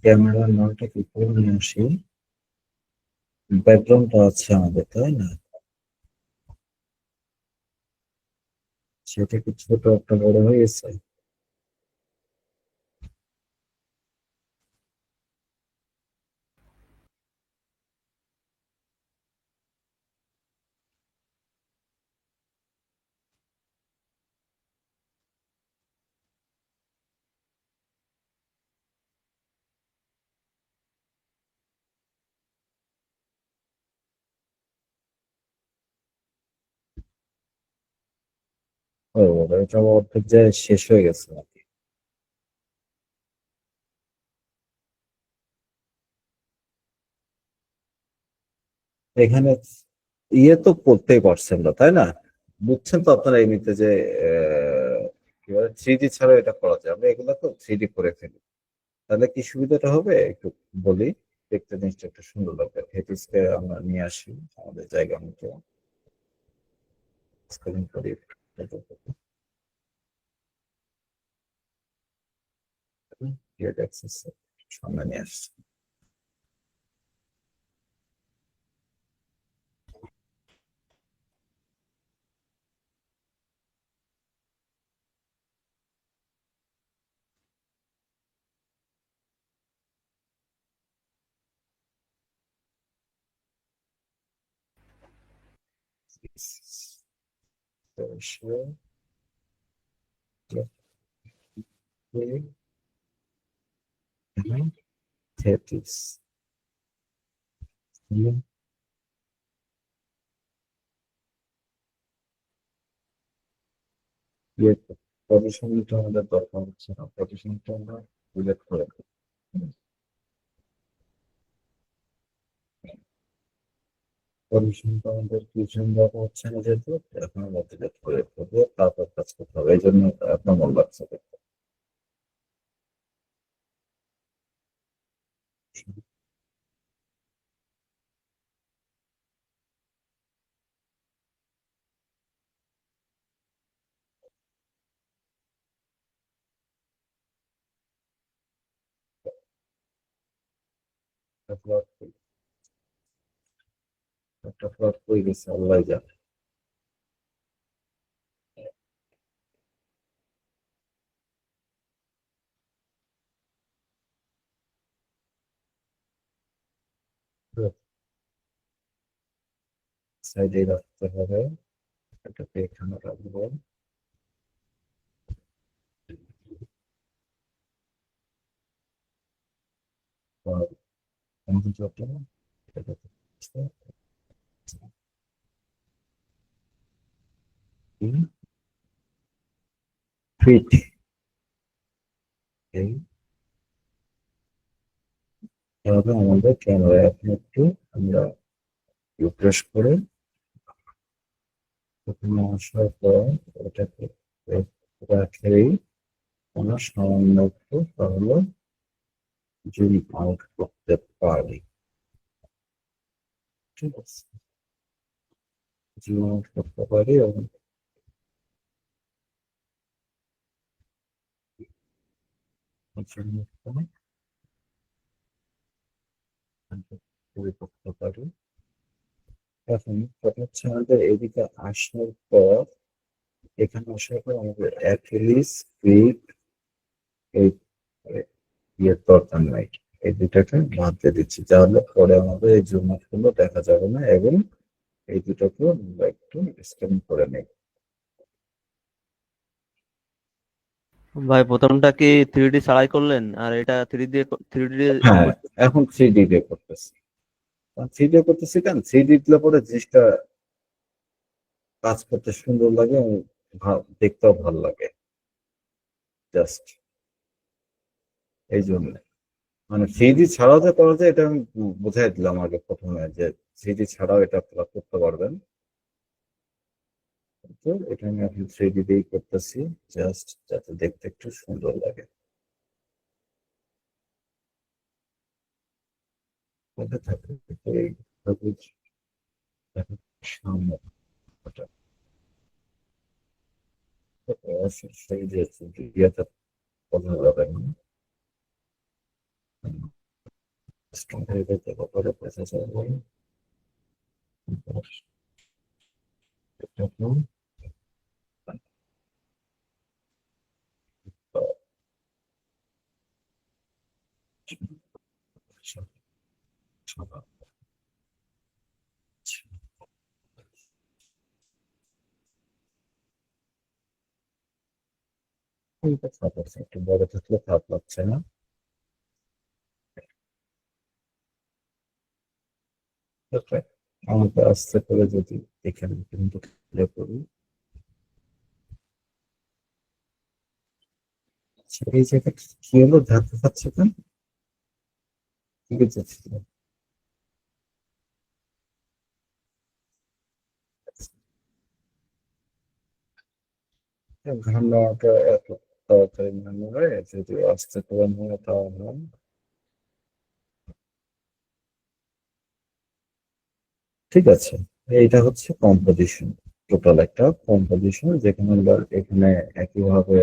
ক্যামেরার নামটাকে উপরে নিয়ে আসি। ব্যাকগ্রাউন্ডটা আছে আমাদের, তাই না? সেটা কি ছোট একটা বড় হয়ে গেছে? ও এটা অর্ধেক যায় শেষ হয়ে গেছে নাকি? এখানে ইয়ে তো করতেই পারছেন না, তাই না? বুঝছেন তো আপনারা এমনিতে যে কি বলে 3D ছাড়া এটা করা যায়, আমরা এগুলো তো 3D করে ফেলি। তাহলে কি সুবিধাটা হবে একটু বলি, দেখতে জিনিসটা একটু সুন্দর লাগবে। হেটিসকে আমরা নিয়ে আসি আমাদের জায়গা মতো, স্কেলিং করি, ক্রিয়েট অ্যাক্সেস সামনে নিয়ে আসছি। হেটিস পজিশনটা আমাদের দরকার হচ্ছে না, পজিশনটা আমরা উল্লেখ করে দেব। পজিশনটা আমাদের পিছন দেওয়া হচ্ছে না যেহেতু, এখন আমরা ডিলেট করে দেবো, তারপর কাজ করতে হবে, এই জন্য আপনার মন লাগছে দেখতে। একটা ফ্লট কই গেছে আল্লাহ জানে। সাইডে রাখতে হবে, এটাকে এখানে রাখবো। আর আমাদের যত এটাকে ফিট এই এভাবে আমাদের ক্যামেরা এখন একটু আমরা রিফ্রেশ করে প্রথমে আসার পর এটাকে রাখলেই আমরা সামান্য একটু তাহলে জুম আউট করতে পারি। ঠিক আছে, জুম আউট করতে পারি এবং করতে পারি। এখন কথা হচ্ছে আমাদের এদিকে আসার পর, এখানে আসার পর আমাদের অ্যাক্রিলিক ফিট এই ইয়ের দরকার নাই, এই দুটাকে বাদ দিয়ে দিচ্ছি, তাহলে পরে আমাদের এই জুম আউট গুলো দেখা যাবে না এবং এই দুটাকে আমরা একটু স্ক্যান করে নেই। ভাই প্রথমটা কি 3D ছাড়াই করলেন আর এটা 3D হ্যাঁ, এখন 3D দিয়ে করতেছি। 3D করতেছি কেন, 3D দিলে পরে জিনিসটা কাজ করতে সুন্দর লাগে এবং দেখতেও ভালো লাগে, জাস্ট এই জন্য। মানে 3D ছাড়াও যে করা যায় এটা আমি বুঝাই দিলাম আগে প্রথমে, যে 3D ছাড়াও এটা আপনারা করতে পারবেন। তো এটা আমি এখন 3D দিয়েই করতেছি, জাস্ট যাতে দেখতে একটু সুন্দর লাগে। কোথায় থাকে এই সবুজ, দেখো সামনে ওটা। সেই যে ইয়েটা বোঝা যাবে না, স্ট্রং হয়ে যেতে ব্যাপারে বোঝা যাবে। এটাকেও সাদা। ঠিক আছে, একটু বড় থাকলে খারাপ লাগছে না। Okay, আমাকে আস্তে করে যদি এখানে কিন্তু ক্লিয়ার করি, আচ্ছা, এই জায়গাটা কি হলো, ধাক্কা খাচ্ছে কেন? ঠিক আছে, ঘামাটা এত তাড়াতাড়ি মনে হয়, যদি আস্তে করে মনে তাহলে ঠিক আছে। এইটা হচ্ছে কম্পোজিশন, টোটাল একটা কম্পোজিশন, যেখানে আমরা এখানে একইভাবে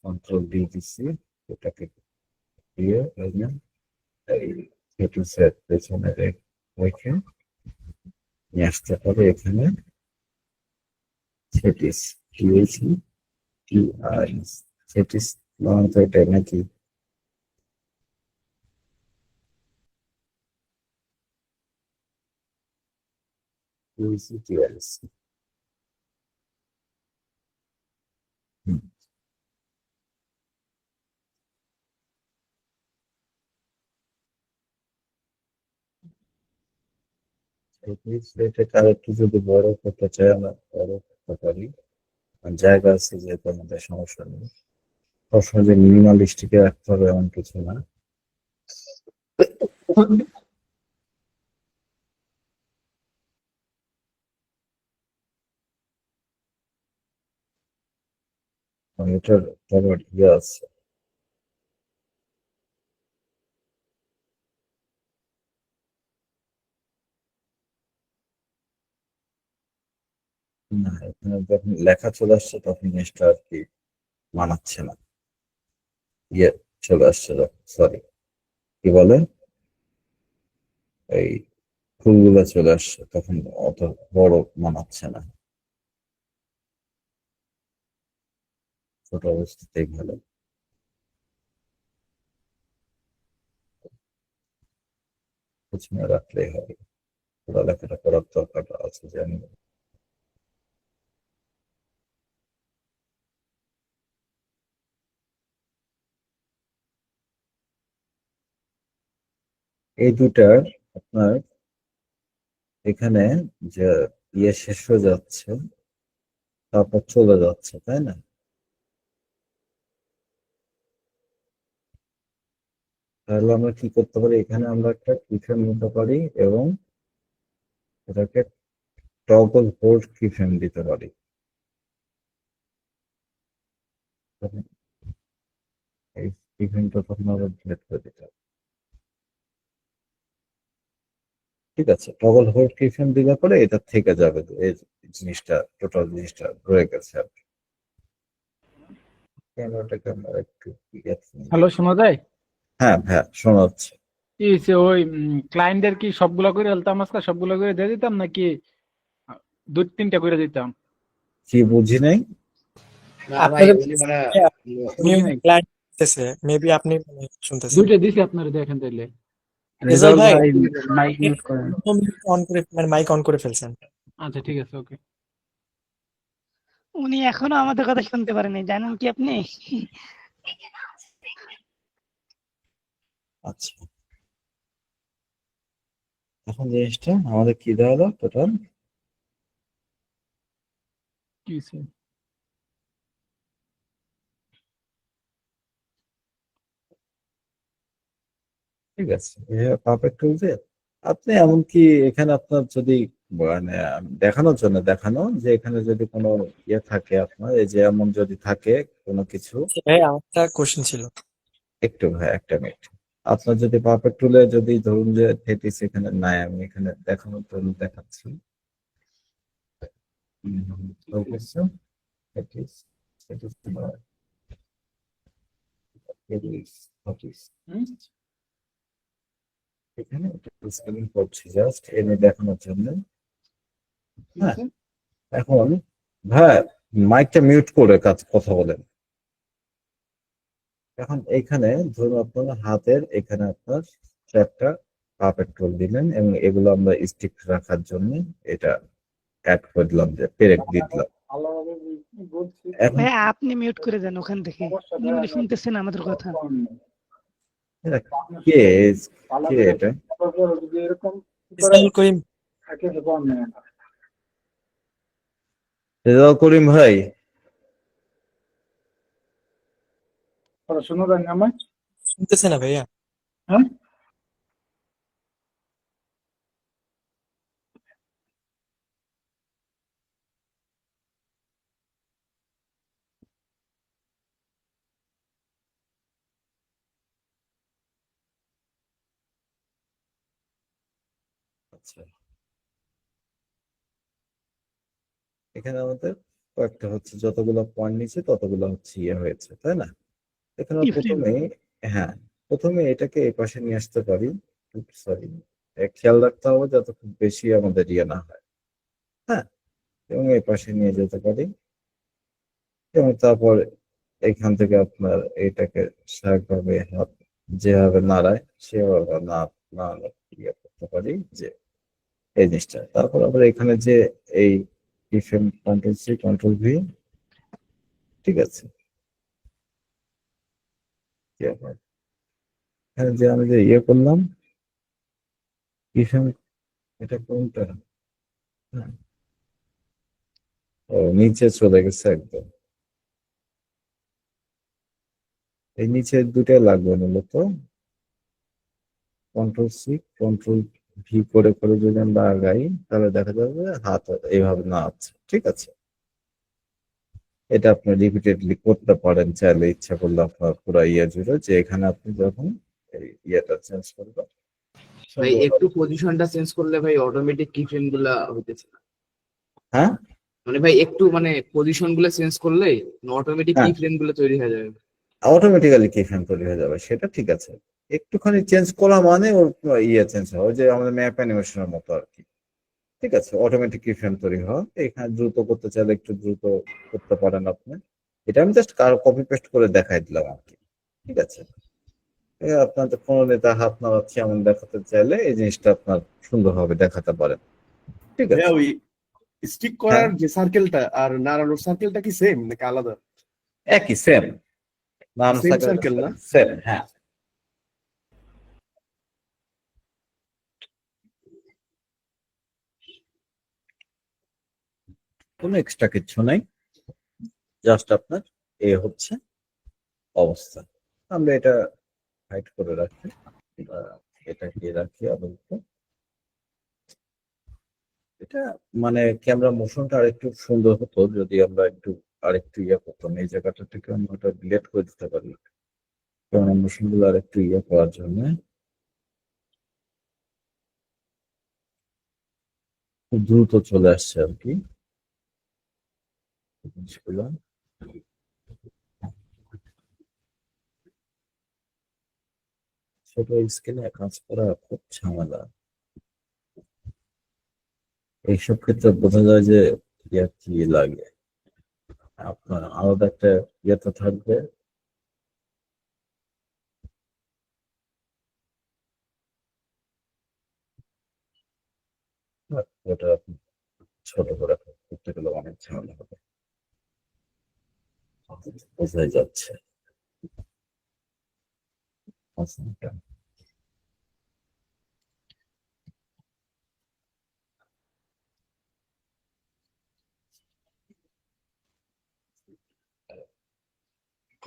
কন্ট্রোল ডি দিচ্ছি, এটাকে দিয়ে এই সেট পেছনে রেখে নিয়ে আসতে হবে এখানে সেটিস টিএসি টিআই সেটিস, তো এটা নাকি টিএসি টিআইএস। এটাকে আরেকটু যদি বড় করতে চাই আমরা বড় করতে পারি, আর জায়গা আছে যেহেতু আমাদের সমস্যা নেই। সবসময় যে মিনিমালিস্টিকে রাখতে হবে এমন কিছু না। এটার ইয়ে আছে, না, এখানে যখন লেখা চলে আসছে তখন জিনিসটা আর কি মানাচ্ছে না, ইয়ে চলে আসছে, সরি কি বলে, এই ফুলগুলো চলে আসছে তখন অত বড় মানাচ্ছে না, ছোট অবস্থাতেই ভালো। পিছনে রাখলেই হবে, পুরো লেখাটা করার দরকার আছে জানি। এই দুটার আপনার এখানে যে ইয়ে শেষ হয়ে যাচ্ছে তারপর চলে যাচ্ছে, তাই না? তাহলে আমরা কি করতে পারি, এখানে আমরা একটা কিফ্রেম নিতে পারি এবং এটাকে টগল হোল্ড কিফ্রেম দিতে পারি। তখন এই কিফ্রেমটা তখন আমরা ডিলিট করে দিতে হবে। ঠিক আছে, টগল হোল্ড কিফ্রেম দিলে পরে এটা থেকে যাবে, এই জিনিসটা টোটাল জিনিসটা রয়ে গেছে আর কি। ক্যামেরাটাকে আমরা একটু হ্যালো, শোনা যায়? হ্যাঁ হ্যাঁ শোনা যাচ্ছে। কি হইছে, ওই ক্লায়েন্টের কি সবগুলা করে আলতাম আজকা সবগুলা করে দিয়ে দিতাম নাকি 2-3টা করে দিতাম? কি বুঝি নাই? না ভাই উনি মানে বুঝি নাই। মেবি আপনি শুনতেছেন। দুইটা দিছি আপনারা দেখেন তাইলে। রেজাল্ট ভাই মাইক মিউট করেন। অন করে মানে মাইক অন করে ফেলছেন। আচ্ছা ঠিক আছে, ওকে। উনি এখনো আমাদের কথা শুনতে পারেনি, জানেন কি আপনি? আচ্ছা, এখন জিনিসটা আমাদের কি দেওয়া হলো টোটাল? কি হইছে? ঠিক আছে, পারফেক্ট হয়েছে। আপনি এমনকি এখানে আপনার যদি মানে দেখানোর জন্য দেখানো যে এখানে যদি কোনো ইয়ে থাকে আপনার, এই যে এমন যদি থাকে কোনো কিছু, ভাই আমার একটা কোশ্চেন ছিল। একটু ভাই একটা মিনিট, আপনার যদি পারফেক্ট টুলে যদি ধরুন যে থেটিস এখানে নাই, আমি এখানে দেখানোর জন্য দেখাচ্ছি। থেটিস, থেটিস নয়, থেটিস। এখানে স্ক্রিন করছি জাস্ট এনে দেখানোর জন্য। হ্যাঁ, এখন ভাই মাইকটা মিউট করে কথা বলেন। এখন এইখানে ধরুন আপনার হাতের এখানে আপনার একটা পাপেট টুল দিলেন এবং এগুলো আমরা স্টিক রাখার জন্য এটা অ্যাড করে দিলাম, যে পেরেক দিয়ে দিলাম। এখন ভাই আপনি মিউট করে দেন ওখান থেকে, উনি মানে শুনতেছেন আমাদের কথা। এটা কে কে এটা? ইসমাইল করিম। রেজাউল করিম ভাই, শুনতেছে না ভাইয়া? আচ্ছা এখানে আমাদের কয়েকটা হচ্ছে, যতগুলো পয়েন্ট নিচ্ছে ততগুলো হচ্ছে ইয়ে হয়েছে, তাই না? এখানে প্রথমে, হ্যাঁ প্রথমে এটাকে এই পাশে নিয়ে আসতে পারি। সরি, খেয়াল রাখতে হবে যাতে খুব বেশি আমাদের ইয়ে না হয়। হ্যাঁ, এবং এই পাশে নিয়ে যেতে পারি এবং তারপর এখান থেকে আপনার এটাকে স্বাভাবিকভাবে হাত যেভাবে নাড়ায় সেভাবে না ইয়ে করতে পারি যে এই জিনিসটা। তারপর আবার এখানে যে এই ডিফেন কন্ট্রোল সি কন্ট্রোল ভি, ঠিক আছে। এখানে যে আমি যে ইয়ে করলাম ডিফেন, এটা কোনটা? হ্যাঁ, ও নিচে চলে গেছে একদম। এই নিচের দুটাই লাগবে মূলত, কন্ট্রোল সি কন্ট্রোল ভি করে করে যদি আমরা আগাই তাহলে দেখা যাবে হাত এইভাবে না আছে, ঠিক আছে। এটা আপনি রিপিটেডলি করতে পারেন চাইলে, ইচ্ছা করলে আপনার পুরো ইয়ে জুড়ে, যে এখানে আপনি যখন এই ইয়েটা চেঞ্জ করবেন ভাই একটু পজিশনটা চেঞ্জ করলে ভাই অটোমেটিক কি ফ্রেম গুলা হইতেছে না। হ্যাঁ মানে ভাই একটু মানে পজিশন গুলো চেঞ্জ করলে অটোমেটিক হ্যাঁ। কি ফ্রেম গুলো তৈরি হয়ে যাবে। অটোমেটিক্যালি কি ফ্রেম তৈরি হয়ে যাবে, সেটা ঠিক আছে। একটুখানি চেঞ্জ করা মানে ওর ইয়ে চেঞ্জ হয়, ওই যে আমাদের ম্যাপ অ্যানিমেশনের মতো আর কি। ঠিক আছে, অটোমেটিক কি ফ্রেম তৈরি হয়, এখানে দ্রুত করতে চাইলে একটু দ্রুত করতে পারেন আপনি। এটা আমি জাস্ট কপি পেস্ট করে দেখাই দিলাম আর কি। ঠিক আছে, আপনার কোনো নেতা হাত নাড়াচ্ছে এমন দেখাতে চাইলে এই জিনিসটা আপনার সুন্দরভাবে দেখাতে পারেন। ঠিক আছে, ওই স্টিক হ্যাঁ। যে সার্কেলটা আর নাড়ানোর সার্কেলটা কি সেম নাকি আলাদা? একই, সেম। নাম Same circle না? সেম, হ্যাঁ। কোনো এক্সট্রা কিছু নাই, জাস্ট আপনার হচ্ছে অবস্থা। আমরা এটা হাইড করে রাখি, এটা কি রাখি আপাতত। এটা মানে ক্যামেরা মোশনটা আরেকটু সুন্দর হতো যদি আমরা আরেকটু ইয়ে করতাম, এই জায়গাটা থেকে আমরা ওটা ডিলেট করে দিতে পারি ক্যামেরা মোশন গুলো আরেকটু ইয়ে করার জন্য। খুব দ্রুত চলে আসছে আর কি জিনিসগুলো। ছোট স্কেলে কাজ করা খুব ঝামেলা। এইসব ক্ষেত্রে বোঝা যায় যে ইয়ে কি লাগে, আপনার আলাদা একটা ইয়ে তো থাকবে। ওটা আপনি ছোট করে করতে গেলে অনেক ঝামেলা হবে, বোঝাই যাচ্ছে। আচ্ছা,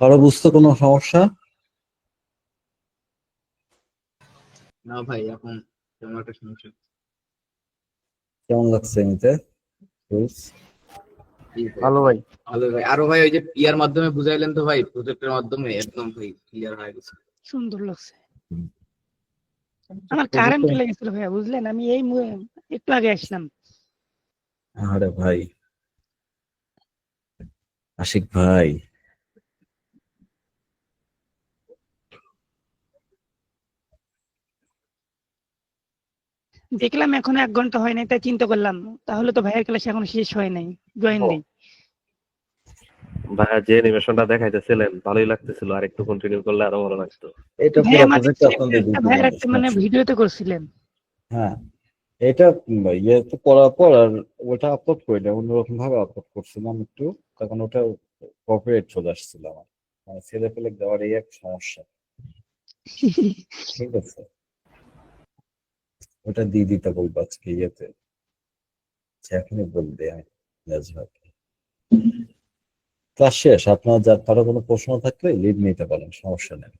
কারো বুঝতে কোনো সমস্যা? না ভাই এখন তেমন একটা সমস্যা নেই। কেমন লাগছে এমনিতে tools? ভালো ভাই। ভালো ভাই, আরো ভাই ওই যে ইয়ার মাধ্যমে বুঝাইলেন তো ভাই, প্রজেক্টের মাধ্যমে একদম ভাই ক্লিয়ার হয়ে গেছে। সুন্দর লাগছে। আমার কারেন্ট চলে গেছিল ভাইয়া, বুঝলেন? আমি একটু আগে আসলাম। আরে ভাই, আশিক ভাই, দেখলাম এখন 1 ঘন্টা হয় নাই, তাই চিন্তা করলাম তাহলে তো ভাইয়ের ক্লাস এখন শেষ হয় নাই, জয়েন নেই। ভাইয়া যে অ্যানিমেশনটা দেখাইতেছিলেন ভালোই লাগতেছিল, আর একটু কন্টিনিউ করলে আরো ভালো লাগতো। এটা ভাইয়া পুরো আমাদের প্রজেক্ট আপনাদের একটা দিতে ভাইয়ের হবে, একটা মানে সমস্যা নেই। ভিডিওতে করছিলেন। হ্যাঁ, এটা ইয়ে তো করার পর আর ওটা আপলোড করে দেয়, অন্যরকম ভাবে আপলোড করছিলাম একটু, তখন ওটা কপিরাইট চলে আসছিল আমার, মানে ছেলে পেলে দেওয়ার এই এক সমস্যা। ঠিক আছে, ওটা দিয়ে দিতে বলবো আজকে ইয়েতে, এখনই বলবে আমি রাজ ভাইকে। ক্লাস শেষ, আপনার কারো কোনো প্রশ্ন থাকলে লিড নিতে পারেন, সমস্যা নেই।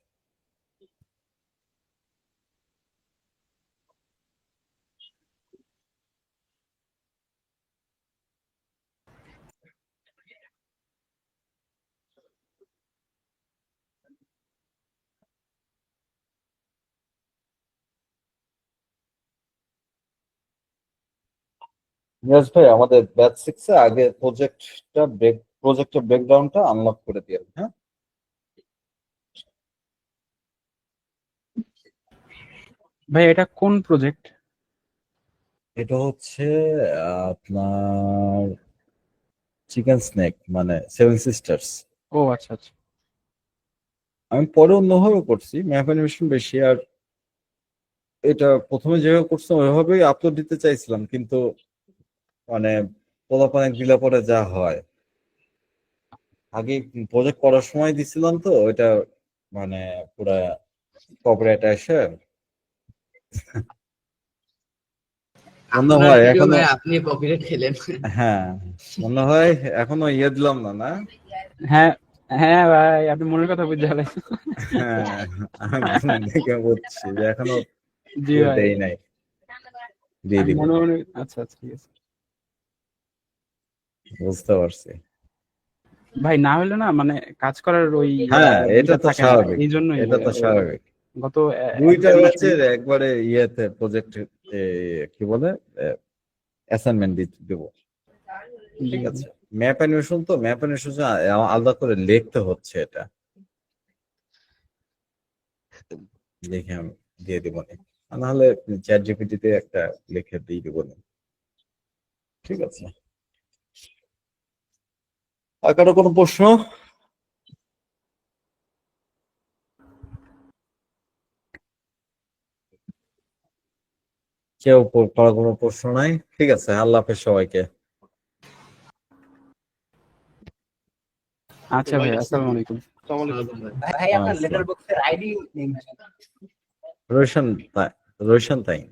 নিরাজ ভাই, আমাদের ব্যাচ 6 এ আগে প্রজেক্টের ব্রেকডাউনটা আনলক করে দিয়ে, হ্যাঁ? ভাই এটা কোন প্রজেক্ট? এটা হচ্ছে আপনার চিকেন স্নেক, মানে 7 সিস্টার্স। ও আচ্ছা আচ্ছা। আমি পরে অন্যভাবে করছি, ম্যাপ অ্যানিমেশন বেশি। আর এটা প্রথমে যেভাবে করছিলাম ওইভাবেই আপলোড দিতে চাইছিলাম, কিন্তু মানে পোলাপান দিলে পরে যা হয়, আগে প্রজেক্ট করার সময় দিছিলাম তো ওইটা, মানে পুরা কপিরাইট এসে মনে আপনার হয় ভিডিও এখনো, ভাই আপনি কপিরাইট খেলেন। হ্যাঁ মনে হয় এখনো ইয়ে দিলাম না, না? হ্যাঁ হ্যাঁ ভাই, আপনি মনের কথা বুঝতে পারলেন। হ্যাঁ, আমি দেখে বুঝছি যে এখনো জি ইয়ে ভাই, দেই নাই, দিয়ে আমি দিব, মনে মনে আচ্ছা আচ্ছা ঠিক আছে। বুঝতে পারছি। ভাই না হলে না মানে কাজ করার ওই হ্যাঁ, এটা তো থাকে না, স্বাভাবিক, এই জন্যই এটা তো স্বাভাবিক। গত দুইটা একটা হচ্ছে mission- একবারে ইয়েতে প্রজেক্ট, কি বলে, অ্যাসাইনমেন্ট দিব, ঠিক আছে, ম্যাপ অ্যানিমেশন তো ম্যাপ অ্যানিমেশন আলাদা করে লিখতে হচ্ছে এটা। দেখে আমি দিয়ে দেবো না, নাহলে চ্যাট জিপিটিতে একটা লিখে দিয়ে দেবো না। ঠিক আছে, আর কারো কোনো প্রশ্ন? কেউ কারো কোনো প্রশ্ন নাই? ঠিক আছে, আল্লাহ হাফেজ সবাইকে। আচ্ছা ভাই, আসসালামু আলাইকুম। ভাই আপনার লেটার বক্সের আইডি নেই। রোশন তাইন।